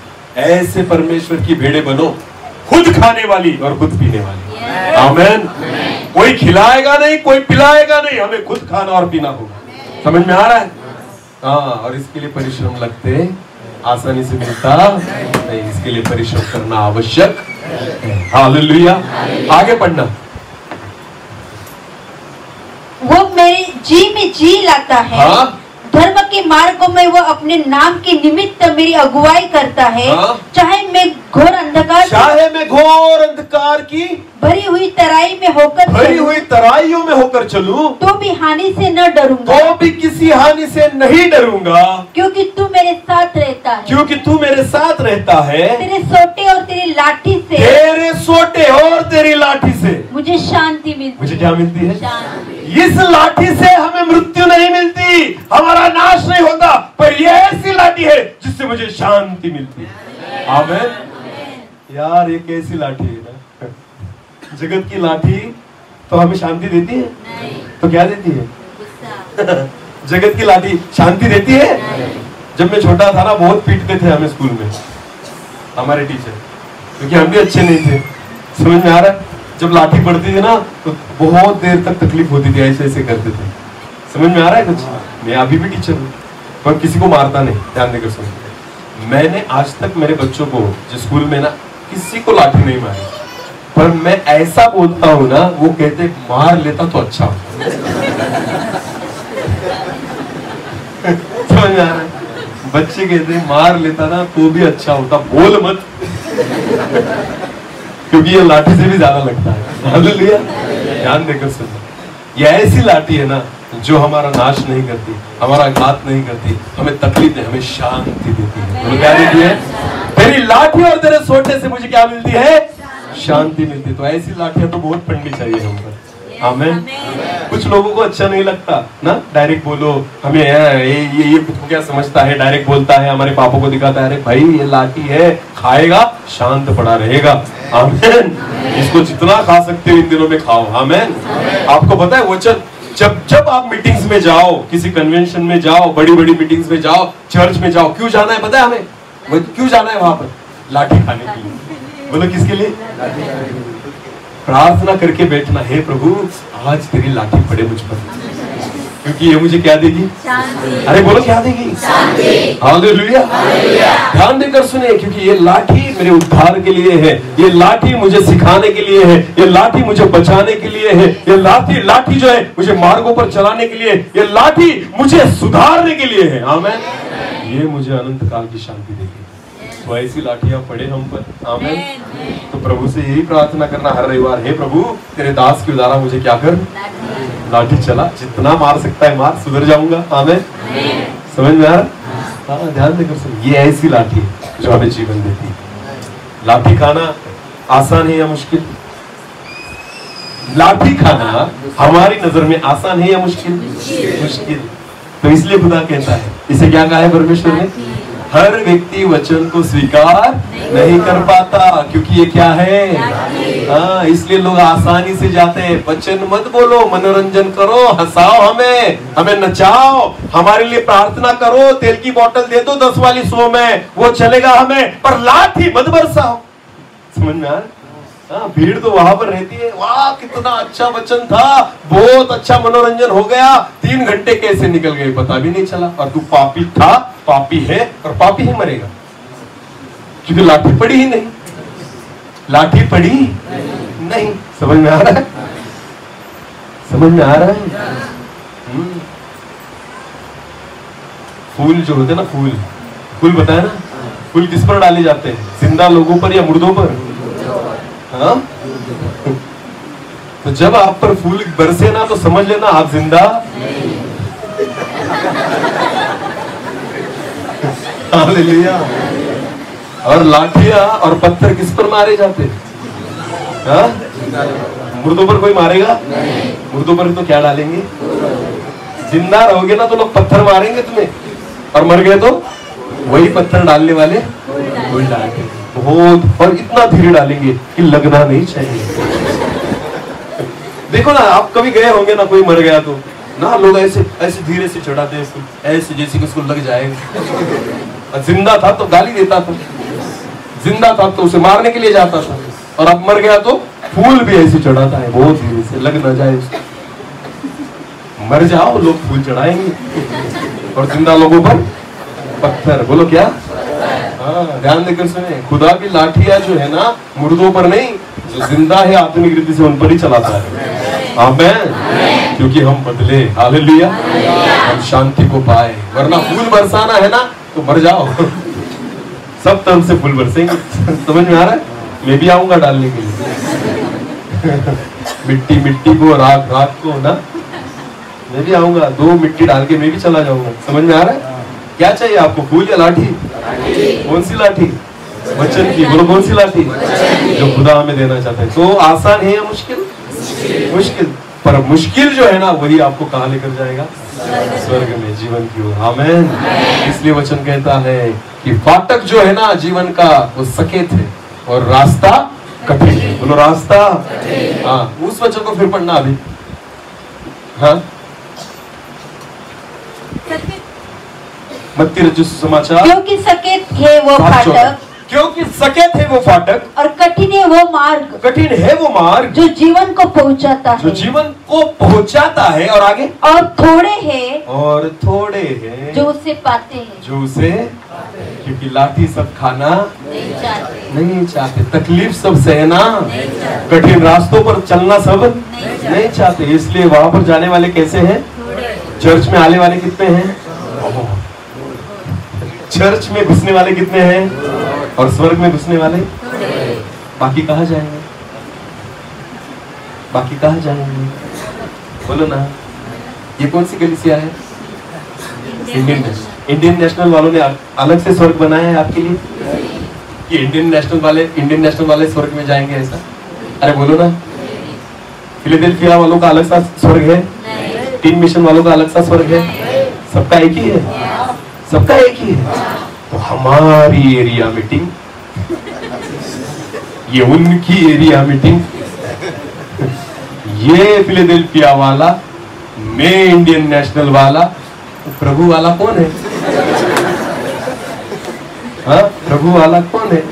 ऐसे परमेश्वर की भेड़ें बनो, खुद खाने वाली और खुद पीने वाली। आमीन। कोई खिलाएगा नहीं, कोई पिलाएगा नहीं, हमें खुद खाना और पीना होगा। समझ में आ रहा है? हाँ। और इसके लिए परिश्रम लगते आसानी से मिलता नहीं, इसके लिए परिश्रम करना आवश्यक है। हालेलुया। आगे पढ़ना। वो मेरे जी में जी लाता है। हाँ? धर्म के मार्गों में वो अपने नाम के निमित्त मेरी अगुवाई करता है। हाँ? चाहे मैं घोर अंधकार, चाहे मैं घोर अंधकार की भरी हुई तराई में होकर भरी चलूं, हुई तराइयों में होकर चलूं, तो भी हानि से न डरूंगा। तो भी किसी हानि से नहीं डरूंगा, क्योंकि तू मेरे साथ रहता है। क्योंकि तू मेरे साथ रहता है। तेरे सोटे और तेरी लाठी से, तेरे सोटे और तेरी लाठी से मुझे शांति मिलती। मुझे क्या मिलती है? शांति। इस लाठी से हमें मृत्यु नहीं मिलती, हमारा नाश नहीं होता, पर यह ऐसी लाठी है जिससे मुझे शांति मिलती है। आमीन। यार ये कैसी लाठी है ना? जगत की लाठी तो हमें शांति देती है? नहीं। तो क्या देती है? गुस्सा। जगत की लाठी शांति देती है? नहीं। जब मैं छोटा था ना, बहुत पीटते थे हमें स्कूल में हमारे टीचर, क्योंकि हम भी अच्छे नहीं थे। समझ में आ रहा है? जब लाठी पड़ती थी ना तो बहुत देर तक तकलीफ होती थी, ऐसे ऐसे करते थे। समझ में आ रहा है कुछ? मैं अभी भी टीचर हूँ पर किसी को मारता नहीं। ध्यान देकर सुनो, मैंने आज तक मेरे बच्चों को जो स्कूल में ना किसी को लाठी नहीं मारी, पर मैं ऐसा बोलता हूँ ना, वो कहते मार लेता तो अच्छा होता। समझ में आ रहा है? बच्चे कहते मार लेता ना तो भी अच्छा होता, बोल मत क्योंकि ये लाठी से भी ज्यादा लगता है। हालेलुया। ध्यान देकर सुनो, ये ऐसी लाठी है ना जो हमारा नाश नहीं करती, हमारा घात नहीं करती, हमें तकलीफ नहीं, हमें शांति देती है। तो क्या देती है? तेरी लाठी और तेरे सोटे से मुझे क्या मिलती है? शांति मिलती। तो ऐसी लाठियां तो बहुत पड़नी चाहिए हम पर। आमेन। कुछ लोगों को अच्छा नहीं लगता ना, डायरेक्ट बोलो, हमें ये खुद को क्या समझता है, डायरेक्ट बोलता है, हमारे पापों को दिखाता है, अरे भाई ये लाठी है, खाएगा शांत पड़ा रहेगा। आमेन। इसको जितना खा सकते हो इन दिनों में खाओ। आमेन। आपको पता है वचन, जब आप मीटिंग्स में जाओ, किसी कन्वेंशन में जाओ, बड़ी बड़ी मीटिंग्स में जाओ, चर्च में जाओ, क्यों जाना है पता है हमें? क्यों जाना है वहां पर? लाठी खाने के लिए। बोलो किसके लिए? प्रार्थना करके बैठना, हे प्रभु आज तेरी लाठी पड़े मुझ पर, क्योंकि ये मुझे क्या देगी? अरे बोलो क्या देगी? हालेलुया। ध्यान देकर सुने, क्योंकि ये लाठी मेरे उद्धार के लिए है, ये लाठी मुझे सिखाने के लिए है, ये लाठी मुझे बचाने के लिए है, ये लाठी जो है मुझे मार्गों पर चलाने के लिए, ये लाठी मुझे सुधारने के लिए है। आमेन। ये मुझे अनंत काल की शांति देगी। तो ऐसी लाठियां पड़े हम पर। आमेन। तो प्रभु से यही प्रार्थना करना हर रविवार, हे प्रभु तेरे दास की उद्धारा मुझे क्या कर? लाठी चला, जितना मार सकता है मार, सुधर जाऊंगा। आमेन। समझ में आ रहा? हाँ, ध्यान देकर सुन, ये ऐसी लाठी है जो हमें जीवन देती है। लाठी खाना आसान है या मुश्किल? लाठी खाना हमारी नजर में आसान है या मुश्किल? मुश्किल। तो इसलिए खुदा कहता है, इसे क्या कहा है परमेश्वर ने? हर व्यक्ति वचन को स्वीकार नहीं कर पाता, क्योंकि ये क्या है? हाँ, इसलिए लोग आसानी से जाते हैं। वचन मत बोलो, मनोरंजन करो, हंसाओ हमें नचाओ, हमारे लिए प्रार्थना करो, तेल की बोतल दे दो 10 वाली 100 में, वो चलेगा हमें, पर लाठी मत बरसाओ। समझ में आ रहा? हाँ, भीड़ तो वहां पर रहती है, वाह कितना अच्छा वचन था, बहुत अच्छा मनोरंजन हो गया, 3 घंटे कैसे निकल गए पता भी नहीं चला, और तू पापी था, पापी है, और पापी ही मरेगा, क्योंकि लाठी पड़ी ही नहीं। लाठी पड़ी नहीं। समझ में आ रहा है? समझ में आ रहा है? फूल जो होते हैं ना, फूल बताया ना, फूल किस पर डाले जाते हैं? जिंदा लोगों पर या मुर्दों पर? हाँ? तो जब आप पर फूल बरसे ना, तो समझ लेना आप जिंदा। हालेलुया। और लाठियां और पत्थर किस पर मारे जाते हैं? हाँ? मुर्दों पर कोई मारेगा? मुर्दों पर तो क्या डालेंगे? जिंदा रहोगे ना तो लोग पत्थर मारेंगे तुम्हें, और मर गए तो वही पत्थर डालने वाले वही डालेंगे, बहुत, और इतना धीरे डालेंगे कि लगना नहीं चाहिए। देखो ना, आप कभी गए होंगे ना, कोई मर गया तो ना, लोग ऐसे ऐसे धीरे से चढ़ाते हैं, ऐसे जैसे कि उसको लग जाएगा। जिंदा था तो गाली देता था, जिंदा था तो उसे मारने के लिए जाता था, और अब मर गया तो फूल भी ऐसे चढ़ाता है, बहुत धीरे से, लग ना जाए उसको। मर जाओ लोग फूल चढ़ाएंगे, और जिंदा लोगों पर पत्थर। बोलो क्या? हाँ, ध्यान देकर सुने, खुदा की लाठियां जो है ना, मुर्दों पर नहीं, जो जिंदा है आत्मिक रीति से उन पर ही चलाता है। आमेन। क्योंकि हम बदले। हालेलुया। हम शांति को पाए, वरना फूल बरसाना है ना तो मर जाओ। सब तरफ से फूल बरसेंगे। समझ में आ रहा है? मैं भी आऊंगा डालने के लिए। मिट्टी को, राख को ना, मैं भी आऊंगा, 2 मिट्टी डाल के मैं भी चला जाऊंगा। समझ में आ रहा है? क्या चाहिए आपको, फूल या लाठी? कौन सी लाठी? वचन की। बोलो कौन सी लाठी? जो खुदा हमें देना चाहता है। तो आसान है या मुश्किल? मुश्किल। पर मुश्किल जो है ना, वही आपको कहाँ लेकर जाएगा? स्वर्ग में, जीवन की ओर। आमेन। इसलिए वचन कहता है कि फाटक जो है ना जीवन का, वो सकेत है, और रास्ता कठिन है। बोलो रास्ता। हाँ, उस वचन को फिर पढ़ना अभी। हाँ, मत्ती रचित सुसमाचार। क्योंकि सकेत है वो फाटक, क्योंकि सकेत है वो फाटक, और कठिन है वो मार्ग, कठिन है वो मार्ग जो जीवन को पहुंचाता है, जो जीवन को पहुंचाता है, और आगे, और थोड़े हैं जो उसे पाते हैं, जो उसे, क्योंकि लाठी सब खाना नहीं चाहते, तकलीफ सब सहना, कठिन रास्तों पर चलना सब नहीं चाहते। इसलिए वहां पर जाने वाले कैसे हैं? चर्च में आने वाले कितने हैं? चर्च में घुसने वाले कितने हैं? और स्वर्ग में घुसने वाले? बाकी कहाँ जाएंगे? बाकी कहाँ जाएंगे? बोलो ना। ये कौन सी कलीसिया है? इंडियन नेशनल वालों ने अलग से स्वर्ग बनाया है आपके लिए। कि इंडियन नेशनल वाले स्वर्ग में जाएंगे ऐसा? अरे बोलो ना। फिलाडेल्फिया वालों का अलग सा स्वर्ग है, टीम मिशन वालों का अलग सा स्वर्ग है, सबका एक ही है, सबका एक ही है। तो हमारी एरिया मीटिंग, ये उनकी एरिया मीटिंग, ये फिलाडेल्फिया वाला, मैं इंडियन नेशनल वाला, तो प्रभु वाला कौन है? हाँ, प्रभु वाला कौन है?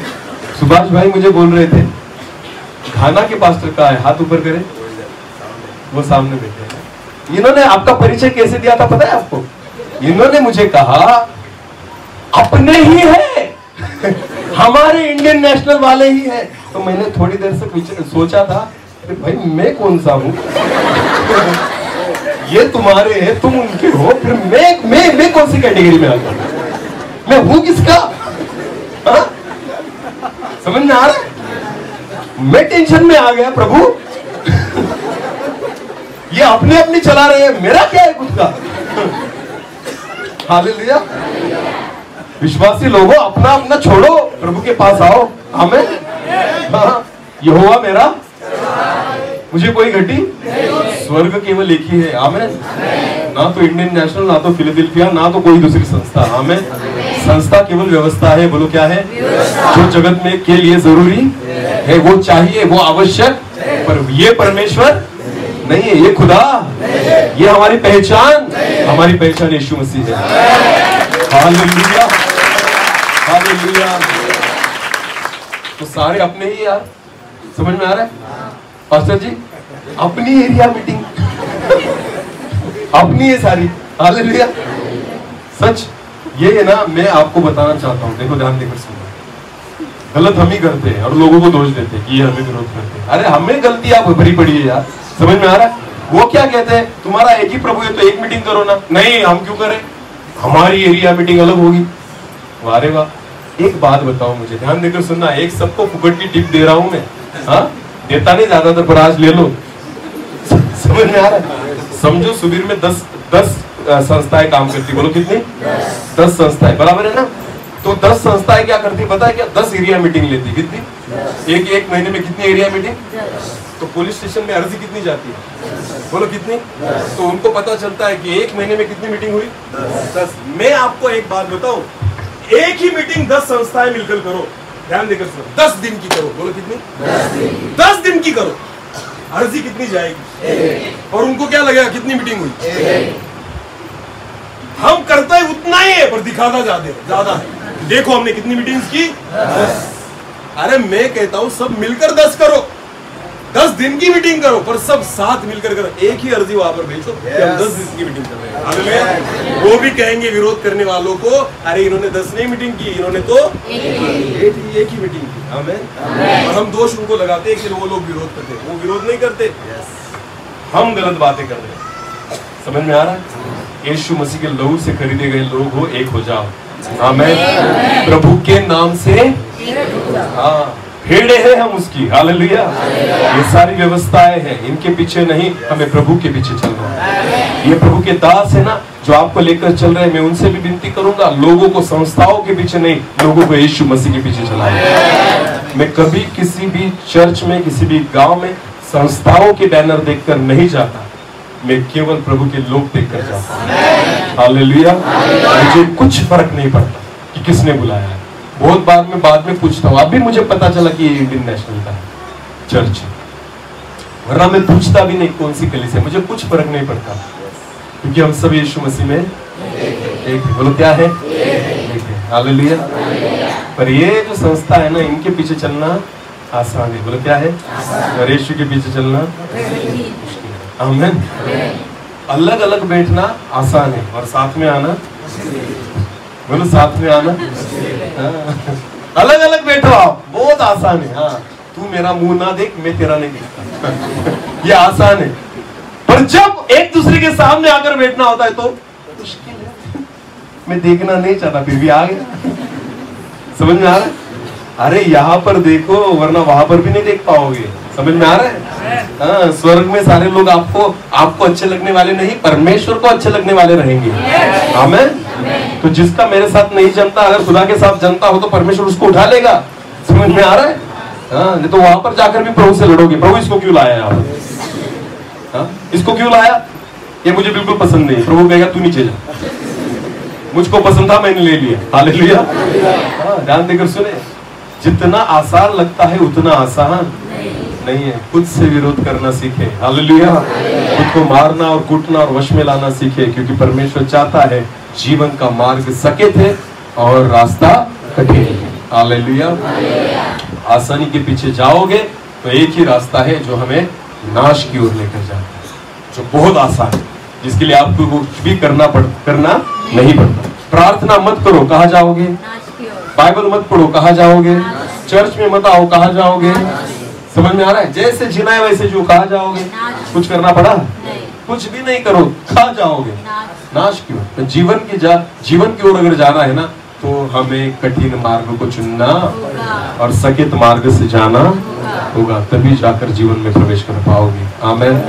सुभाष भाई मुझे बोल रहे थे घाना के पास्टर का है, हाथ ऊपर करें, वो सामने बैठे हैं। इन्होंने आपका परिचय कैसे दिया था पता है आपको? इन्होंने मुझे कहा अपने ही है हमारे इंडियन नेशनल वाले ही है। तो मैंने थोड़ी देर से सोचा था कि भाई मैं कौन सा हूं ये तुम्हारे हैं, तुम उनके हो, फिर मैं कौन सी कैटेगरी में आ गया? मैं हूं किसका? हा? समझ में आ रहा है? मैं टेंशन में आ गया, प्रभु ये अपने अपनी चला रहे हैं, मेरा क्या है खुद का? हालेलुया। विश्वासी लोगों, अपना अपना छोड़ो, प्रभु के पास आओ। आमीन। हाँ, यहोवा मेरा, मुझे कोई घटी, स्वर्ग केवल एक ही है। आमीन। ना तो इंडियन नेशनल, ना तो फिलाडेल्फिया, ना तो कोई दूसरी संस्था। आमीन। संस्था केवल व्यवस्था है। बोलो क्या है? जो जगत में के लिए जरूरी है, वो चाहिए, वो आवश्यक, पर ये परमेश्वर नहीं है, ये खुदा, ये हमारी पहचान यीशु मसीह है। Hallelujah, hallelujah. तो सारे अपने ही यार, समझ में आ रहा है? पास्टर जी अपनी एरिया मीटिंग अपनी है सारी। हालेलुया। सच ये है ना, मैं आपको बताना चाहता हूँ, देखो ध्यान देकर सुनो। गलत हम ही करते हैं और लोगों को दोष देते हैं कि ये हमें विरोध करते हैं। अरे हमें गलती आप भरी पड़ी है यार, समझ में आ रहा है? वो क्या कहते हैं, तुम्हारा एक ही प्रभु है तो एक मीटिंग करो ना। नहीं, हम क्यों करें, हमारी एरिया मीटिंग अलग होगी। अरे वाह। एक बात बताओ, मुझे ध्यान देकर सुनना, एक सबको फुकट की टिप दे रहा हूं मैं। हाँ, देता नहीं ज्यादातर, पर आज ले लो। समझ में आ रहा है? समझो सुबीर में 10 संस्थाएं काम करती, बोलो कितनी? 10 संस्थाएं, बराबर है ना? तो 10 संस्थाएं क्या करती पता है क्या? 10 एरिया मीटिंग लेती। कितनी? एक महीने में कितनी एरिया मीटिंग? तो पुलिस स्टेशन में अर्जी कितनी जाती है, बोलो कितनी? तो उनको पता चलता है कि एक महीने में कितनी मीटिंग हुई? 10। मैं आपको एक बात बताऊं, एक ही मीटिंग 10 संस्थाएं मिलकर करो, ध्यान देकर सुनो, 10 दिन की करो, बोलो कितनी? 10 दिन की करो, अर्जी कितनी जाएगी? और उनको क्या लगेगा कितनी मीटिंग हुई? हम करते ही उतना ही है, पर दिखाता ज्यादा है। देखो हमने कितनी मीटिंग्स की? 10। अरे मैं कहता हूं सब मिलकर 10 करो, 10 दिन की मीटिंग करो, पर सब साथ मिलकर करो। एक ही अर्जी वहां पर भेजो कि हम 10 दिन की मीटिंग कर रहे हैं। हालेलुया। वो भी कहेंगे विरोध करने वालों को, अरे इन्होंने 10 नहीं मीटिंग की, इन्होंने तो एक ही मीटिंग की। आमीन। और हम दोष उनको लगाते हैं कि वो लोग विरोध करते हैं, वो विरोध नहीं करते, हम गलत बातें कर रहे हैं। समझ में आ रहा है? यीशु मसीह के लहू से खरीदे गए लोग हो, एक हो जाओ। आमीन। प्रभु के नाम से, हाँ, भेड़े हैं हम उसकी। हालेलुया। ये सारी व्यवस्थाएं हैं, इनके पीछे नहीं, हमें प्रभु के पीछे चलना है। ये प्रभु के दास है ना जो आपको लेकर चल रहे हैं, मैं उनसे भी विनती करूंगा, लोगों को संस्थाओं के पीछे नहीं, लोगों को यीशु मसीह के पीछे चलाएं। मैं कभी किसी भी चर्च में, किसी भी गांव में संस्थाओं के बैनर देखकर नहीं जाता, मैं केवल प्रभु के लोग देखकर जाता हूं। हालेलुया। मुझे कुछ फर्क नहीं पड़ता कि किसने बुलाया है। बहुत बार मैं बाद में पूछता हूँ, अभी मुझे पता चला कि ये इंडियन नेशनल का चर्च है, वरना मैं पूछता भी नहीं कौन सी कलीसिया, मुझे कुछ फर्क नहीं पड़ता, क्योंकि हम सब यीशु मसीह में एक। बोलो क्या है? एक है। हालेलुया। पर ये जो संस्था है ना, इनके पीछे चलना आसान है। बोलो क्या है? और यीशु के पीछे चलना मुश्किल है। आमीन। अलग अलग बैठना आसान है, और साथ में आना, बोलो साथ में आना, अलग अलग बैठो आप, बहुत आसान है। हाँ, तू मेरा मुंह ना देख, मैं तेरा नहीं देखता, ये आसान है। पर जब एक दूसरे के सामने आकर बैठना होता है तो मुश्किल है। मैं देखना नहीं चाहता, फिर भी आ गया। समझ में आ रहा है? अरे यहाँ पर देखो, वरना वहां पर भी नहीं देख पाओगे। समझ में आ रहा है? हाँ, स्वर्ग में सारे लोग आपको अच्छे लगने वाले नहीं, परमेश्वर को अच्छे लगने वाले रहेंगे। आमीन। तो जिसका मेरे साथ नहीं जमता, अगर खुदा के साथ जमता हो तो परमेश्वर उसको उठा लेगा। समझ में आ रहा है? हाँ, नहीं तो वहां पर जाकर भी प्रभु से लड़ोगे, प्रभु इसको क्यों लाया यहाँ पर? हाँ, इसको क्यों लाया? ये मुझे बिल्कुल पसंद नहीं। प्रभु कहेगा तू नीचे जा, मुझको पसंद था मैंने ले लिया। हालेलुया। हाँ, ध्यान देकर सुने, जितना आसान लगता है उतना आसान नहीं है। खुद से विरोध करना सीखे। हालेलुया। खुद को मारना और कूटना और वश में लाना सीखे, क्योंकि परमेश्वर चाहता है जीवन का मार्ग सकेत है और रास्ता कठिन है। हालेलुया। आसानी के पीछे जाओगे तो एक ही रास्ता है जो हमें नाश की ओर लेकर जाता है, जो बहुत आसान है, जिसके लिए आपको कुछ भी करना नहीं पड़ता। प्रार्थना मत करो, कहाँ जाओगे? बाइबल मत पढ़ो, कहाँ जाओगे? चर्च में मत आओ, कहाँ जाओगे? समझ में आ रहा है? जैसे जीना है वैसे जो, कहाँ जाओगे? कुछ करना पड़ा? कुछ भी नहीं करो, कहाँ जाओगे? नाश की ओर। तो जीवन की ओर अगर जाना है ना, तो हमें कठिन मार्ग को चुनना और सकेत मार्ग से जाना होगा, तभी जाकर जीवन में प्रवेश कर पाओगे। आमीन।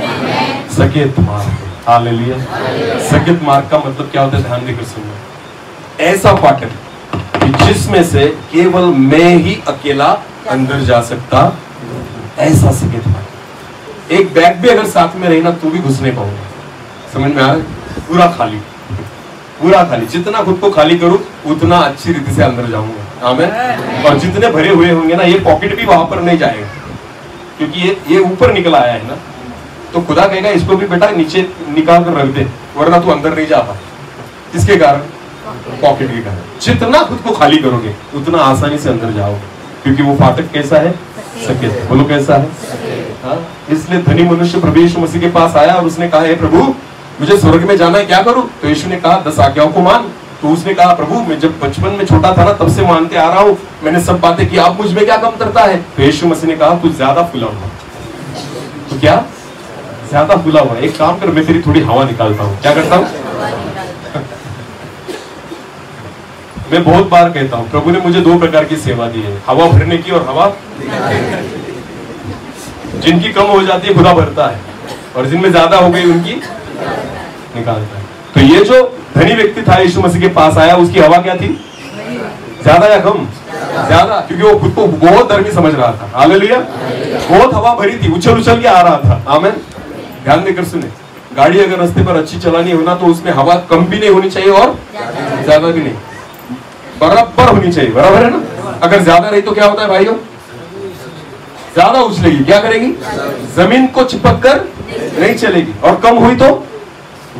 सकेत मार्ग, हालेलुया। सकेत मार्ग का मतलब क्या होता है? ध्यान देकर सुनना। ऐसा फाटक कि जिसमें से केवल मैं ही अकेला अंदर जा सकता, ऐसा सकेत मार्ग। एक बैग भी अगर साथ में रही ना तो भी घुस नहीं पाऊंगा। समझ में आ रहा है? पूरा खाली, पूरा खाली। जितना खुद को खाली करूं उतना अच्छी रीति से अंदर जाऊंगा। आमीन। और जितने भरे हुए होंगे ना, ये पॉकेट भी वहां पर नहीं जाएगा, क्योंकि ये ऊपर निकल आया है ना, तो खुदा कहेगा इसको भी बेटा नीचे निकाल कर रख दे, वरना तू अंदर नहीं जा पाए। किसके कारण? पॉकेट के कारण। जितना खुद को खाली करोगे उतना आसानी से अंदर जाओगे, क्योंकि वो फाटक कैसा है? सकेत। बोलो कैसा है? हाँ? इसलिए धनी मनुष्य प्रभु यीशु मसीह के पास आया और उसने कहा, हे प्रभु मुझे स्वर्ग में जाना है, क्या करूं? तो यीशु ने कहा 10 आज्ञाओं को मान। तो उसने कहा, प्रभु मैं जब बचपन में छोटा था ना तब से मानते आ रहा हूं, मैंने सब बातें की, आप मुझ में क्या कम करता है? तो यीशु मसीह ने कहा, तू ज्यादा फूला हुआ। तो क्या? ज्यादा फूला हुआ। एक काम कर, मैं तेरी थोड़ी हवा निकालता हूँ। क्या करता हूँ? मैं बहुत बार कहता हूँ, प्रभु ने मुझे 2 प्रकार की सेवा दी है, हवा भरने की और हवा। जिनकी कम हो जाती है खुदा भरता है, और जिनमें ज्यादा हो गई उनकी निकालता है। तो ये जो धनी व्यक्ति था यीशु मसीह के पास आया, उसकी हवा क्या थी? ज्यादा या कम? ज्यादा, क्योंकि वो खुद को बहुत धर्मी समझ रहा था। हालेलुया। बहुत हवा भरी थी, उछल उछल के आ रहा था। आमीन। ध्यान देकर सुने, गाड़ी अगर रास्ते पर अच्छी चलानी हो ना, तो उसमें हवा कम भी नहीं होनी चाहिए और ज्यादा भी नहीं, बराबर होनी चाहिए। बराबर है ना? अगर ज्यादा रही तो क्या होता है भाइयों? ज्यादा उछलेगी, क्या करेगी? जमीन को चिपक कर नहीं चलेगी। और कम हुई तो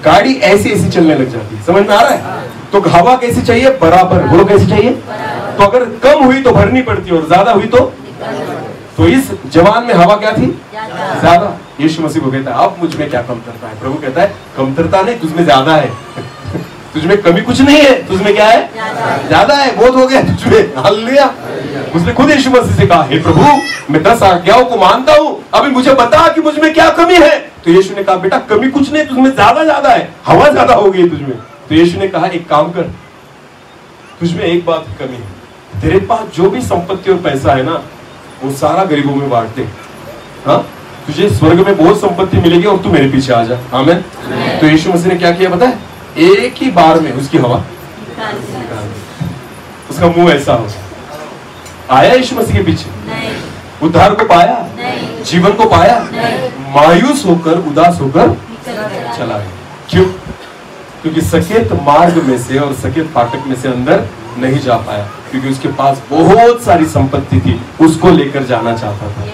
गाड़ी ऐसी ऐसी चलने लग जाती है। समझ में आ रहा है? तो हवा कैसी चाहिए? बराबर। बोलो कैसी चाहिए? तो अगर कम हुई तो भरनी पड़ती है और ज्यादा हुई तो इस जवान में हवा क्या थी? ज्यादा। यीशु मसीह को कहता है, अब मुझ में क्या कमतरता है? प्रभु कहता है, कमतरता नहीं, तुझमें ज्यादा है। तुझमें कमी कुछ नहीं है, तुझमें क्या है? ज्यादा है। बहुत हो गया तुझमें। हालेलुया। उसने खुद यीशु मसीह से कहा, हे प्रभु मैं 10 आज्ञाओं को मानता हूं, अभी मुझे बता कि मुझमें क्या कमी है। तो यीशु ने कहा, बेटा कमी कुछ नहीं, तुझमें ज्यादा है, हवा ज्यादा हो गई तुझमें। तो यीशु ने कहा, एक काम कर, तुझमें एक बात की कमी है, तेरे पास जो भी संपत्ति और पैसा है ना, वो सारा गरीबों में बांट दे। हाँ, तुझे स्वर्ग में बहुत संपत्ति मिलेगी और तू मेरे पीछे आ जा। आमीन। तो यीशु मसीह ने क्या किया पता है? एक ही बार में उसकी हवा निकाल दी। उसका मुंह ऐसा हो आया यीशु मसीह के पीछे, उद्धार को पाया, जीवन को पाया, मायूस होकर उदास होकर चला गया। क्यों? क्योंकि सकेत मार्ग में से और सकेत फाटक में से अंदर नहीं जा पाया, क्योंकि उसके पास बहुत सारी संपत्ति थी, उसको लेकर जाना चाहता था।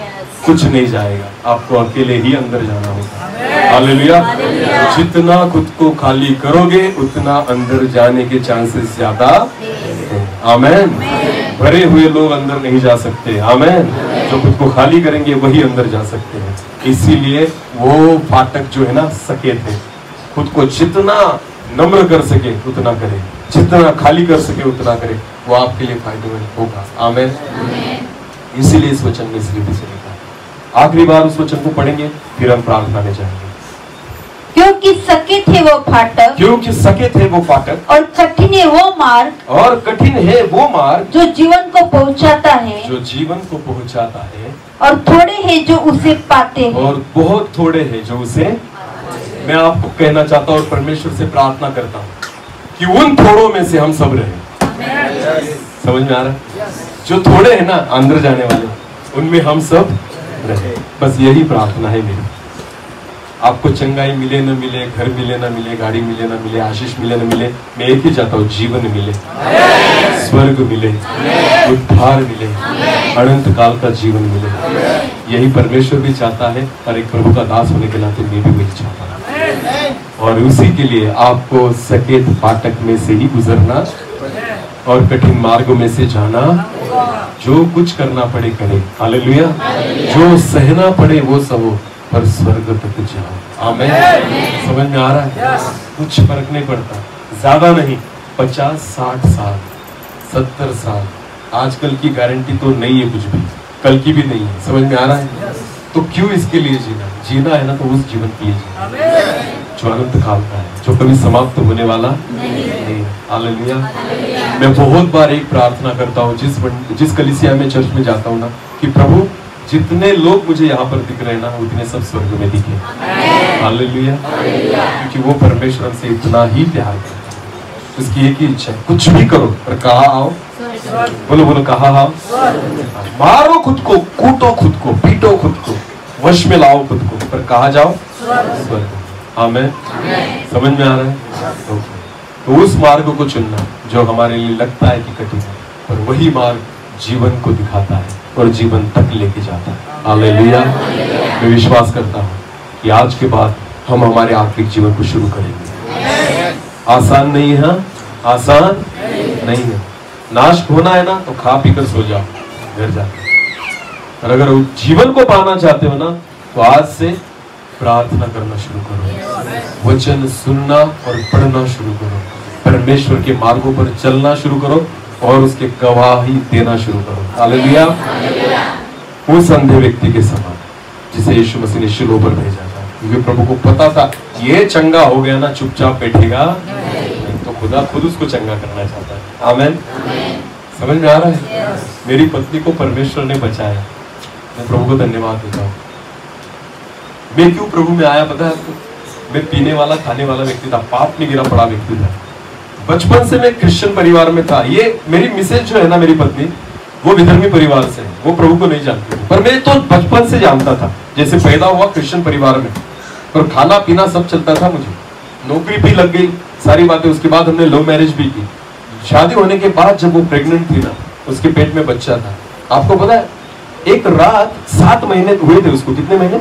कुछ नहीं जाएगा, आपको अकेले ही अंदर जाना होगा। हालेलुया। जितना खुद को खाली करोगे उतना अंदर जाने के चांसेस ज्यादा। आमीन। भरे हुए लोग अंदर नहीं जा सकते। आमीन। जो खुद को खाली करेंगे वही अंदर जा सकते हैं। इसीलिए वो फाटक जो है ना, सकेत है। खुद को जितना नम्र कर सके उतना करे, जितना खाली कर सके उतना करे, वो आपके लिए फायदेमंद होगा। आमीन। इसीलिए इस वचन में इस रीति से लिखा। आखिरी बार उस वचन को पढ़ेंगे, फिर हम प्रार्थना में जाएंगे। क्योंकि सकेत है वो फाटक, क्योंकि सकेत है वो फाटक, और कठिन है वो मार्ग, और कठिन है वो मार्ग जो जीवन को पहुंचाता है, जो जीवन को पहुंचाता है, और थोड़े हैं जो उसे पाते हैं, और बहुत थोड़े हैं जो उसे। मैं आपको कहना चाहता हूँ और परमेश्वर से प्रार्थना करता हूँ कि उन थोड़ों में से हम सब रहे। समझ में आ रहा है? जो थोड़े हैं ना अंदर जाने वाले, उनमें हम सब रहे। बस यही प्रार्थना है मेरी। आपको चंगाई मिले न मिले, घर मिले न मिले, गाड़ी मिले न मिले, आशीष मिले न मिले, मैं एक ही चाहता हूँ, जीवन मिले, स्वर्ग मिले, उद्धार मिले, अनंत काल का जीवन मिले। यही परमेश्वर भी चाहता है और एक प्रभु का दास होने के नाते मैं भी वही चाहता हूँ। और उसी के लिए आपको सकेत फाटक में से ही गुजरना और कठिन मार्गों में से जाना, जो कुछ करना पड़े करे, हालेलुया, जो सहना पड़े वो सहो, पर स्वर्ग तक जाओ। आमीन। समझ में आ रहा है? कुछ फर्क नहीं पड़ता, ज्यादा नहीं, 50, 60 साल, 70 साल, आजकल की गारंटी तो नहीं है, कुछ भी कल की भी नहीं है। समझ में आ रहा है? तो क्यों इसके लिए जीना? जीना है ना तो उस जीवन के लिए जीना जो अनंत काल का है, जो कभी समाप्त होने वाला नहीं। हालेलुया। मैं बहुत बार एक प्रार्थना करता हूँ जिस कलीसिया में, चर्च में जाता हूँ ना, कि प्रभु जितने लोग मुझे यहाँ पर दिख रहे हैं ना, उतने सब स्वर्ग में दिखे। हालेलुया। क्योंकि वो परमेश्वर से इतना ही प्यार करता है, उसकी एक ही इच्छा है, कुछ भी करो पर कहाँ आओ, बोलो बोलो, कहाँ आओ? मारो खुद को, कूटो खुद को, पीटो खुद को, वश में लाओ खुद को, पर कहाँ जाओ? स्वर्ग। आमीन। समझ में आ रहा है? तो उस मार्ग को चुनना जो हमारे लिए लगता है कि कठिन है, पर वही मार्ग जीवन को दिखाता है और जीवन तक लेके जाता है। हालेलुया। मैं विश्वास करता हूँ कि आज के बाद हम हमारे आत्मिक जीवन को शुरू करेंगे। आसान नहीं है, आसान नहीं है। नाश होना है ना तो खा पी कर सो जाओ घर जाकर, और अगर जीवन को पाना चाहते हो ना तो आज से प्रार्थना करना शुरू करो, वचन सुनना और पढ़ना शुरू करो, परमेश्वर के मार्गों पर चलना शुरू करो और उसके गवाही देना शुरू करो। हालेलुया। उस अंधे व्यक्ति के समान जिसे यीशु मसीह ने शिलोह पर भेजा था, क्योंकि प्रभु को पता था ये चंगा हो गया ना चुपचाप बैठेगा, तो खुदा खुद उसको चंगा करना चाहता है। आमीन। समझ में आ रहा है? मेरी पत्नी को परमेश्वर ने बचाया, मैं प्रभु को धन्यवाद देता हूँ। मैं क्यों प्रभु में आया पता है आपको? मैं पीने वाला खाने वाला व्यक्ति था, पाप में गिरा पड़ा व्यक्ति था। बचपन से मैं क्रिश्चियन परिवार में था। ये मेरी मिसेज जो है ना, मेरी पत्नी, वो विधर्मी परिवार से, वो प्रभु को नहीं जानती, पर मैं तो बचपन से जानता था। जैसे पैदा हुआ क्रिश्चियन परिवार में, और खाना पीना सब चलता था, मुझे नौकरी भी लग गई, सारी बातें। उसके बाद हमने लव मैरिज भी की। शादी होने के बाद जब वो प्रेग्नेंट थी ना, उसके पेट में बच्चा था। आपको पता है, एक रात 7 महीने हुए थे उसको, कितने महीने,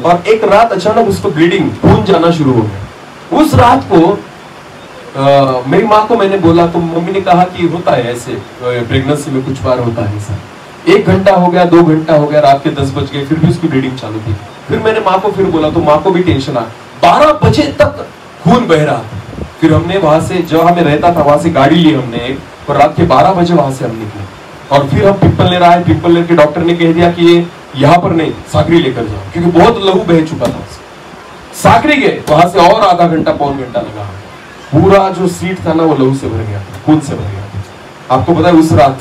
और एक रात अचानक उसको ब्लीडिंग, खून जाना शुरू हो गया। उस रात को मेरी माँ को मैंने बोला, तो मम्मी ने कहा कि होता है ऐसे, प्रेगनेंसी में कुछ बार होता है ऐसा। 1 घंटा हो गया, 2 घंटा हो गया, रात के 10 बज गए, फिर भी उसकी ब्लीडिंग चालू थी। फिर मैंने माँ को फिर बोला, तो माँ को भी टेंशन आ, 12 बजे तक खून बह रहा था। फिर हमने वहां से, जहाँ में रहता था वहां से गाड़ी ली हमने एक, और रात के 12 बजे वहां से हम निकले, और फिर हम पिंपल ले रहा है। पिंपल लेके डॉक्टर ने कह दिया कि ये यहाँ पर नहीं, साकरी लेकर जाओ, क्योंकि बहुत लहू बह चुका था। साकरी गए, वहां से और आधा घंटा पौन घंटा लगा। पूरा जो सीट था ना वो लहू से भर गया था, खून से भर गया था। आपको पता है, उस रात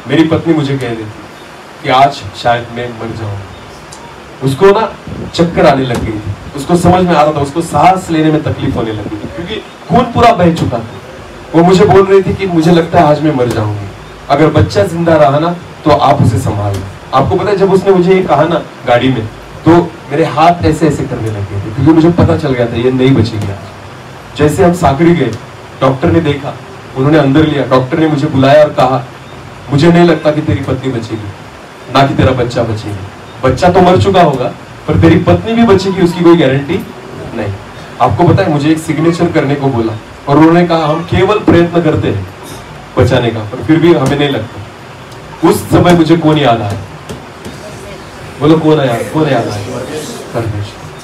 मेरी पत्नी मुझे कह रही थी कि आज शायद मैं मर जाऊंगा। उसको ना चक्कर आने लग गई थी, उसको समझ में आ रहा था, उसको सांस लेने में तकलीफ होने लगी थी, क्योंकि खून पूरा बह चुका था। वो मुझे बोल रही थी कि मुझे लगता है आज मैं मर जाऊंगी, अगर बच्चा जिंदा रहा ना तो आप उसे संभालना। आपको पता है, जब उसने मुझे ये कहा ना गाड़ी में, तो मेरे हाथ ऐसे ऐसे करने लग गए थे, क्योंकि मुझे पता चल गया था ये नहीं बचेगी। जैसे हम साकरी गए, डॉक्टर ने देखा, उन्होंने अंदर लिया, डॉक्टर ने मुझे बुलाया और कहा, मुझे नहीं लगता कि तेरी पत्नी बचेगी, ना कि तेरा बच्चा बचेगा। बच्चा तो मर चुका होगा, पर तेरी पत्नी भी बचेगी उसकी कोई गारंटी नहीं। आपको पता है, मुझे एक सिग्नेचर करने को बोला, और उन्होंने कहा हम केवल प्रयत्न करते हैं बचाने का, पर फिर भी हमें नहीं लगता। उस समय मुझे कौन याद आया? बोलो कौन आया? कौन याद आया?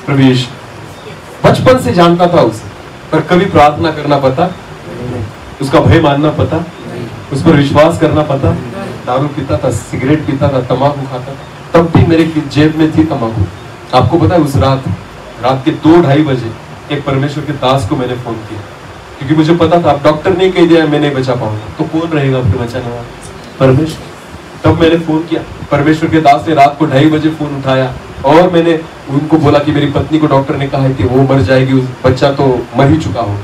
परमेश्वर। बचपन से जानता था उसे, पर कभी प्रार्थना करना पता, उसका भय मानना पता, उस पर विश्वास करना पता। दारू पीता था, सिगरेट पीता था, तंबाकू खाता था, तब भी मेरे जेब में थी तंबाकू। आपको पता है, उस रात के 2-2:30 बजे एक परमेश्वर के दास को मैंने फोन किया, क्योंकि मुझे पता था अब डॉक्टर ने कह दिया मैं नहीं बचा पाऊंगा, तो कौन रहेगा फिर बचाने वाला? परमेश्वर। तब मैंने फोन किया, परमेश्वर के दास ने रात को 2:30 बजे फोन उठाया, और मैंने उनको बोला कि मेरी पत्नी को डॉक्टर ने कहा है कि वो मर जाएगी, उस बच्चा तो मर ही चुका होगा।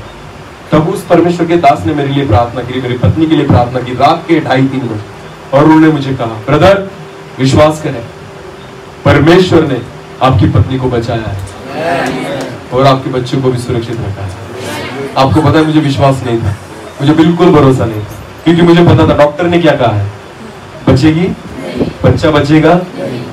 तब उस परमेश्वर के दास ने मेरे लिए प्रार्थना की, मेरी पत्नी के लिए प्रार्थना की, रात के 2:30-3 बजे। और उन्होंने मुझे कहा, ब्रदर विश्वास करें, परमेश्वर ने आपकी पत्नी को बचाया है और आपके बच्चों को भी सुरक्षित रखा है। आपको पता है मुझे विश्वास नहीं था, मुझे बिल्कुल भरोसा नहीं था, क्योंकि मुझे पता था डॉक्टर ने क्या कहा है, बचेगी, बच्चा बचेगा,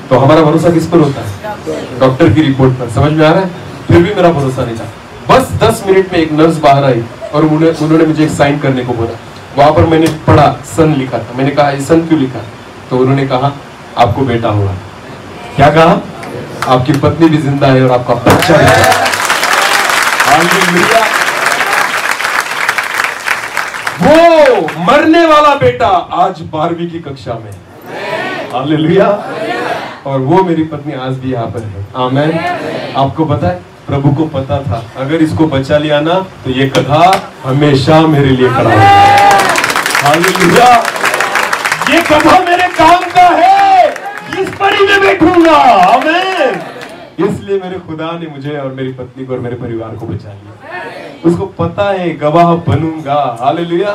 तो हमारा भरोसा किस पर होता है? डॉक्टर की रिपोर्ट पर। समझ में आ रहा है? फिर भी मेरा भरोसा नहीं था। बस 10 मिनट में एक नर्स बाहर आई और उन्होंने मुझे एक साइन करने को बोला। वहां पर मैंने पढ़ा, सन लिखा था। मैंने कहा सन क्यों लिखा? तो उन्होंने कहा आपको बेटा हुआ। क्या कहा? आपकी पत्नी भी जिंदा है और आपका बच्चा भी है। हालेलुया। वो मरने वाला बेटा आज 12वीं की कक्षा में। हालेलुया। और वो मेरी पत्नी आज भी यहाँ पर है। आमेन। आपको पता है प्रभु को पता था अगर इसको बचा लिया ना तो ये गधा हमेशा मेरे लिए खड़ा है। हालेलुया। ये गधा मेरे काम का है, इस पर ही मैं बैठूंगा। आमेन। इसलिए मेरे खुदा ने मुझे और मेरी पत्नी को और मेरे परिवार को बचा लिया। उसको पता है गवाह बनूंगा। हालेलुया।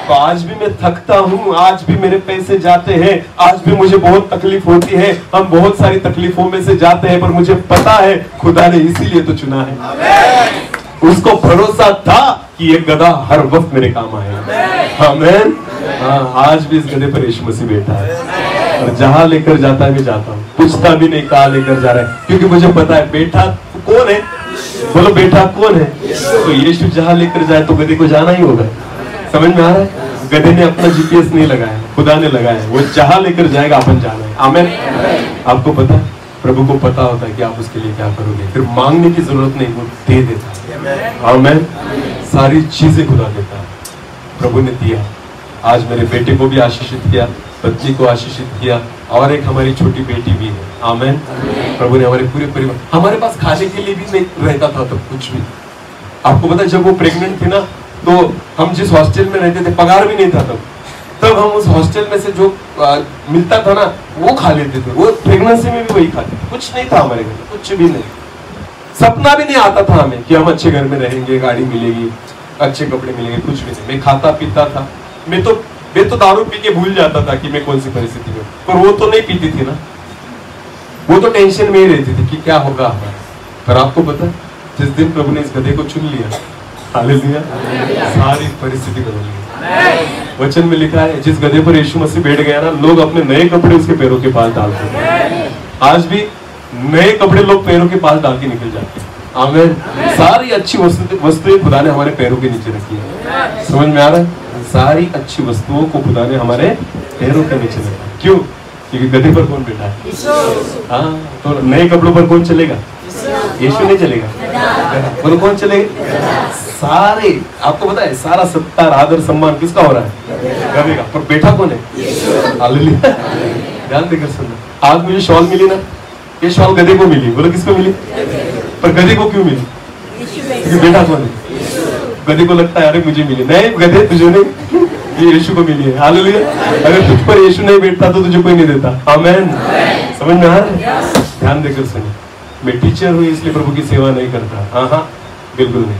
तो आज भी मैं थकता हूँ, आज भी मेरे पैसे जाते हैं, आज भी मुझे बहुत तकलीफ होती है, हम बहुत सारी तकलीफों में से जाते हैं, पर मुझे पता है खुदा ने इसीलिए तो चुना है। उसको भरोसा था कि ये गधा हर वक्त मेरे काम आएगा। आमीन। हाँ, आज भी इस गधे पर यीशु मसीह बैठा है और जहां लेकर जाता है मैं जाता हूँ, पूछता भी नहीं कहाँ लेकर जा रहा है, क्योंकि मुझे पता है बेटा कौन है। बोलो बेटा कौन है? तो यीशु जहां लेकर जाए तो गधे को जाना ही होगा। समझ में आ रहा है? गधे ने अपना जीपीएस नहीं लगाया, खुदा ने लगाया। वो जहां लेकर जाएगा अपन जाना है। आमीन। आपको पता है प्रभु को पता होता है कि आप उसके लिए क्या करोगे, फिर मांगने की जरूरत नहीं, वो दे देता है। आमीन। सारी चीजें खुदा देता है। प्रभु ने दिया। आज मेरे बेटे को भी आशीषित किया, पत्नी को आशीषित किया, और एक हमारी छोटी बेटी भी है। आमीन। प्रभु ने हमारे पूरे परिवार, हमारे पास खाने के लिए भी नहीं रहता था तब कुछ भी। आपको पता है जब वो प्रेग्नेंट थी ना तो हम जिस हॉस्टल में रहते थे पगार भी नहीं था तब हम उस हॉस्टल में से जो मिलता था ना वो खा लेते थे। वो प्रेगनेंसी में भी वही खाते थे। कुछ नहीं था हमारे घर में, कुछ भी नहीं। सपना भी नहीं आता था हमें कि हम अच्छे घर में रहेंगे, गाड़ी मिलेगी, अच्छे कपड़े मिलेंगे, कुछ भी नहीं। मैं खाता पीता था। मैं तो दारू पी के भूल जाता था कि मैं कौन सी परिस्थिति में, पर वो तो नहीं पीती थी ना, वो तो टेंशन में ही रहती थी कि क्या होगा हमारा। पर आपको पता है जिस दिन प्रभु ने इस गधे को चुन लिया, हालेलुया, सारी परिस्थिति बदल गई। वचन में लिखा है जिस गधे पर यीशु मसीह बैठ गया ना, लोग अपने नए कपड़े उसके पैरों के पास डालते हैं। आज भी नए कपड़े लोग पैरों के पास डाल के निकल जाते हैं। आमीन। सारी अच्छी वस्तुएं खुदा ने हमारे पैरों के नीचे रखी है। समझ में आ रहा है? सारी अच्छी वस्तुओं को खुदा ने हमारे पैरों के नीचे रखा। क्यों? क्योंकि गधे पर कौन बैठा है? हाँ, तो नए कपड़ों पर कौन चलेगा? यीशु नहीं चलेगा। बोलो कौन चलेगा? सारे, आपको पता है सारा सत्कार आदर सम्मान किसका हो रहा है? गधे का। पर बैठा कौन है? हालेलुया। ध्यान देकर सुनना। आज मुझे शॉल मिली ना, ये शॉल गधे को मिली। बोलो किसको मिली? पर गधे को क्यों मिली? क्योंकि बैठा कौन है? गधे को लगता है अरे मुझे मिली। नहीं गधे, तुझे नहीं, ये यीशु को मिली है। हालेलुया। अगर तुझ पर यीशु नहीं बैठता तो तुझे कोई नहीं देता। आमीन। समझ में आ रहा है? ध्यान देकर सुनिए। मैं टीचर हूँ इसलिए प्रभु की सेवा नहीं करता। हाँ, बिल्कुल नहीं।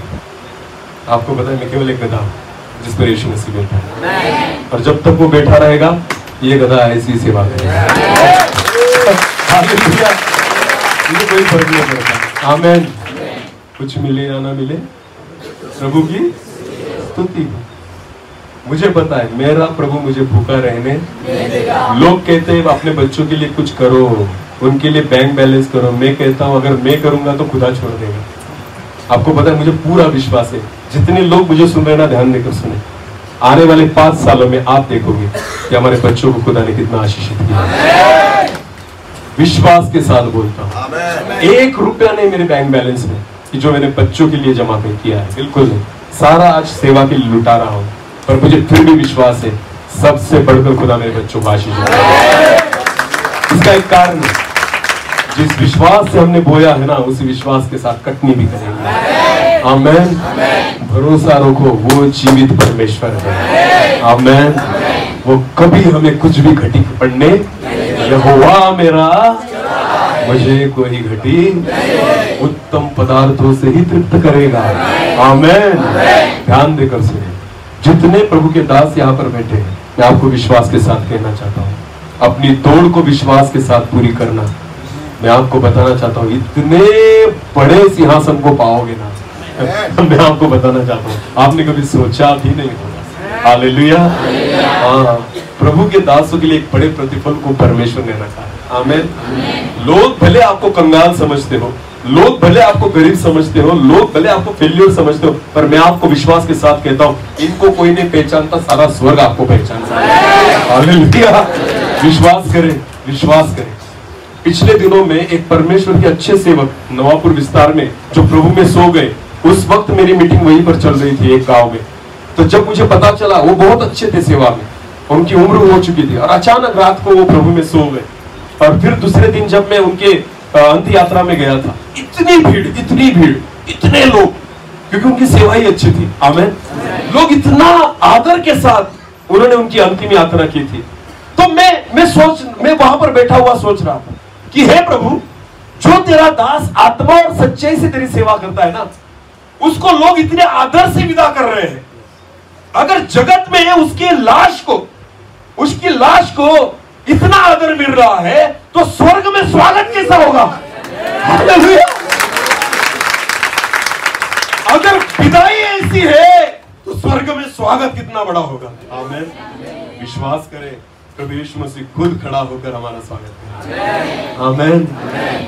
आपको पता है मैं केवल एक गधा हूँ जिस पर यीशु मसीह बैठा है, और जब तक वो बैठा रहेगा ये गधा ऐसी सेवा करेगा। हालेलुया। मुझे कोई फर्क नहीं पड़ता। आमीन। कुछ मिले या ना मिले, प्रभु की स्तुति। मुझे पता है मेरा प्रभु मुझे भूखा रहने। लोग कहते हैं अपने बच्चों के लिए कुछ करो, उनके लिए बैंक बैलेंस करो। मैं कहता हूं अगर मैं करूंगा तो खुदा छोड़ देगा। आपको पता है मुझे पूरा विश्वास है। जितने लोग मुझे सुन रहे ना, ध्यान देकर सुने, आने वाले 5 सालों में आप देखोगे कि हमारे बच्चों को खुदा ने कितना आशीषित किया। विश्वास के साथ बोलता हूँ, 1 रुपया नहीं मेरे बैंक बैलेंस में कि जो मैंने बच्चों के लिए जमा किया है, बिल्कुल नहीं। सारा आज सेवा के लिए लुटा रहा हूँ, पर मुझे फिर भी विश्वास है सबसे बढ़कर खुदा मेरे बच्चों को आशीष देगा। इसका एक कारण है, जिस विश्वास से हमने बोया है ना, उसी विश्वास के साथ कटनी भी करेंगे। आमीन। भरोसा रखो, वो जीवित परमेश्वर है। आमीन। वो कभी हमें कुछ भी घटी पड़ने, यहोवा मेरा मुझे कोई घटी उत्तम पदार्थों से ही तृप्त करेगा। आमीन। ध्यान देकर सुनिए, जितने प्रभु के दास यहाँ पर बैठे हैं मैं आपको विश्वास के साथ कहना चाहता हूँ, अपनी दौड़ को विश्वास के साथ पूरी करना। मैं आपको बताना चाहता हूँ, इतने बड़े सिंहासन को पाओगे ना, मैं आपको बताना चाहता हूँ, आपने कभी सोचा भी नहीं होगा। हालेलुया। हाँ, प्रभु के दासों के लिए एक बड़े प्रतिफल को परमेश्वर ने रखा है। आमीन। लोग भले आपको कंगाल समझते हो, लोग भले आपको गरीब समझते हो, लोग भले आपको फेल्योर समझते हो, पर मैं आपको विश्वास के साथ कहता हूँ, इनको कोई नहीं पहचानता, सारा स्वर्ग आपको पहचानता है। हालेलुया। विश्वास करें, विश्वास करें। पिछले दिनों में एक परमेश्वर के अच्छे सेवक नवापुर विस्तार में जो प्रभु में सो गए, उस वक्त मेरी मीटिंग वहीं पर चल रही थी एक गांव में। तो जब मुझे पता चला, वो बहुत अच्छे थे सेवा में, उनकी उम्र हो चुकी थी, और अचानक रात को वो प्रभु में सो गए। और फिर दूसरे दिन जब मैं उनके अंत यात्रा में गया था, इतनी भीड़, इतने लोग, क्योंकि उनकी सेवा ही अच्छी थी। आमीन। लोग इतना आदर के साथ उन्होंने उनकी अंतिम यात्रा की थी। तो मैं वहां पर बैठा हुआ सोच रहा था कि हे प्रभु, जो तेरा दास आत्मा और सच्चाई से तेरी सेवा करता है ना, उसको लोग इतने आदर से विदा कर रहे हैं। अगर जगत में उसकी लाश को इतना आदर मिल रहा है, तो स्वर्ग में स्वागत कैसा होगा? हालेलुया। अगर विदाई ऐसी है, तो स्वर्ग में स्वागत कितना बड़ा होगा। आमीन। विश्वास करें, प्रभु यीशु मसीह खुद खड़ा होकर हमारा स्वागत करें। आमीन।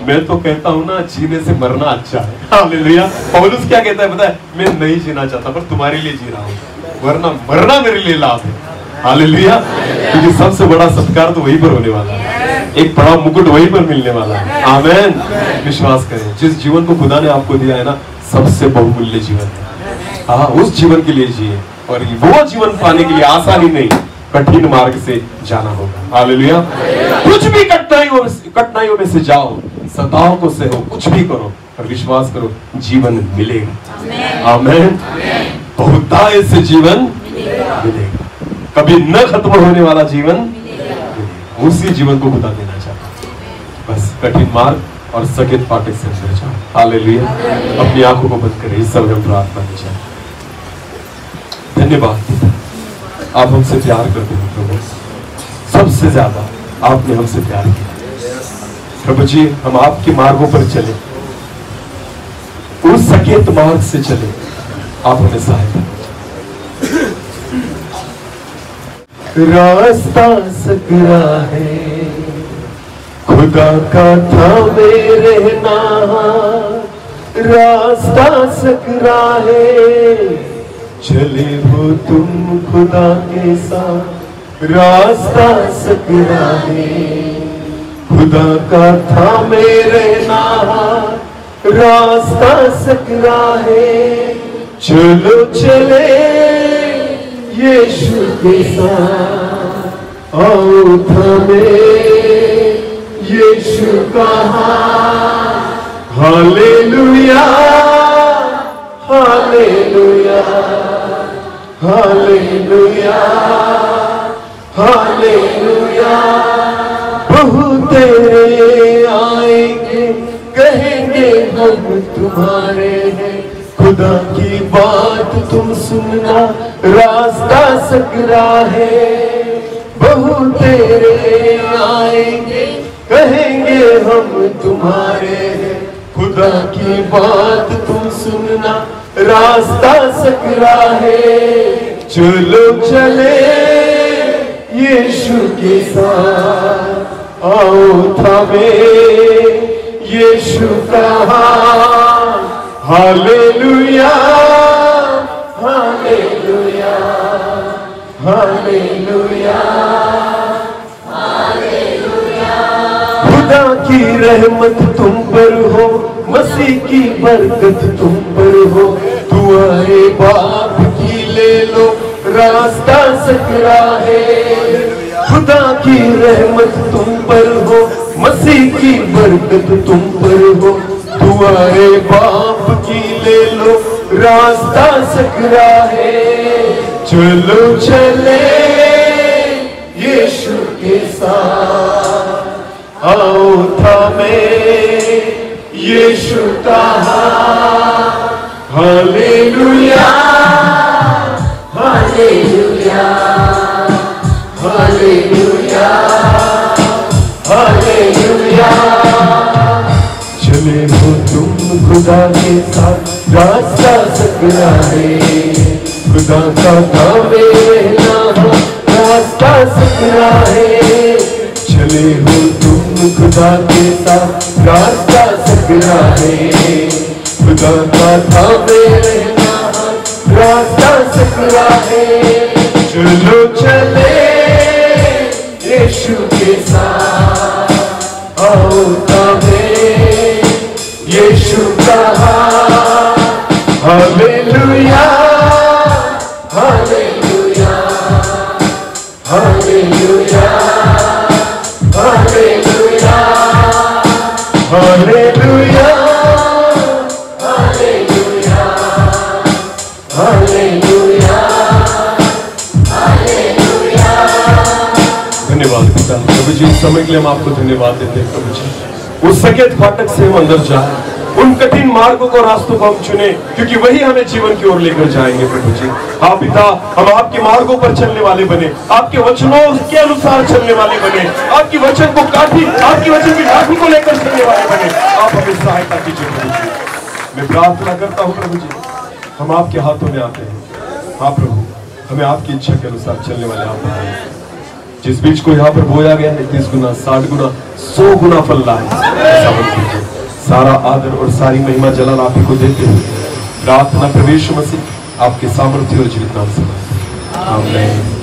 मैं तो कहता हूं ना, जीने से मरना अच्छा है। हालेलुया। पौलुस क्या कहता है पता है? मैं नहीं जीना चाहता, पर तुम्हारे लिए जी रहा हूं, वरना मरना मेरे लिए लाभ है। हालेलुया। क्योंकि सबसे बड़ा सत्कार तो वहीं पर होने वाला है, एक बड़ा मुकुट वहीं पर मिलने वाला है। आमीन। विश्वास करें, जिस जीवन को खुदा ने आपको दिया है ना, सबसे बहुमूल्य जीवन है। हाँ, उस जीवन के लिए जिए, और वो जीवन पाने के लिए आसानी नहीं, कठिन मार्ग से जाना होगा। हालेलुया। कुछ भी कठिनाइयों में से जाओ, सताओं को सहो, कुछ भी करो, और विश्वास करो, जीवन मिलेगा। आमीन। बहुतायत से जीवन मिलेगा, कभी न खत्म होने वाला जीवन मिलेगा। उसी जीवन को खुदा देना चाहता है। बस कठिन मार्ग और सकेत फाटक से अंदर जाओ। हालेलुया। अपनी आंखों को बंद करें, इस समय हम प्रार्थना में जाए। धन्यवाद, आप हमसे प्यार करते हो प्रभु, सबसे ज्यादा आपने हमसे प्यार किया। प्रभु जी, हम आपके मार्गों पर चले, उस सकेत मार्ग से चले, आप हमें सहायता। रास्ता सकरा है, खुदा का थामे रहना, रास्ता सकरा है, चले हो तुम खुदा के साथ, रास्ता सकरा है, खुदा का थामे रहना, रास्ता सकरा है, चलो चले यीशु के साथ, आओ थामे यीशु का हाथ। Hallelujah, hallelujah, hallelujah, hallelujah. बहुत तेरे आएंगे, कहेंगे हम तुम्हारे हैं, खुदा की बात तुम सुनना, रास्ता सकरा है। बहुत तेरे आएंगे, कहेंगे हम तुम्हारे हैं, खुदा की बात तुम सुनना, रास्ता सकरा है। चलो चले यीशु के साथ, आओ थामे यीशु का हाथ। Hallelujah, hallelujah, hallelujah, hallelujah. खुदा की रहमत तुम पर हो, मसीह की बरकत तुम पर हो, दुआए बाप की ले लो, रास्ता सकरा है। खुदा की रहमत तुम पर हो, मसीह की बरकत तुम पर हो, दुआए बाप की ले लो, रास्ता सकरा है। चलो चले यीशु के साथ, आओ थामे यीशु का हाथ। हालेलुया, हालेलुया, रास्ता सकरा है, खुदा का नाम रहना रास्ता सकरा है। चले हो तुम खुदा के साथ रास्ता सकरा है, खुदा का नाम रहना रास्ता सकरा है। चलो चले यीशु के साथ, आओ तबे यीशु का hallelujah hallelujah hallelujah hallelujah hallelujah hallelujah hallelujah hallelujah. धन्यवाद पिता प्रभु जी, इस समय के लिए हम आपको धन्यवाद देते हैं प्रभु जी। उस सकेत फाटक से हम अंदर जाए, उन कठिन मार्गों को रास्तों को हम चुने, क्योंकि वही हमें जीवन की ओर लेकर जाएंगे प्रभु जी। हाँ पिता, हम आपके मार्गों पर चलने वाले बने, आपके वचनों के अनुसार चलने वाले बने, आपकी वचन को काटी, आपकी वचन की लाठी को लेकर चलने वाले बने। आप हमें सहायता कीजिए प्रभु जी। मैं प्रार्थना करता हूँ प्रभु जी, हम आपके हाथों में आते हैं। हाँ प्रभु, हमें आपकी इच्छा के अनुसार चलने वाले आप बनाए। जिस बीज को यहाँ पर बोया गया है 30 गुना 60 गुना 100 गुना फल लाए। सारा आदर और सारी महिमा जलाल आप ही को देते हुए प्रार्थना प्रभु यीशु मसीह आपके सामर्थ्य और जीवित नाम से आमीन।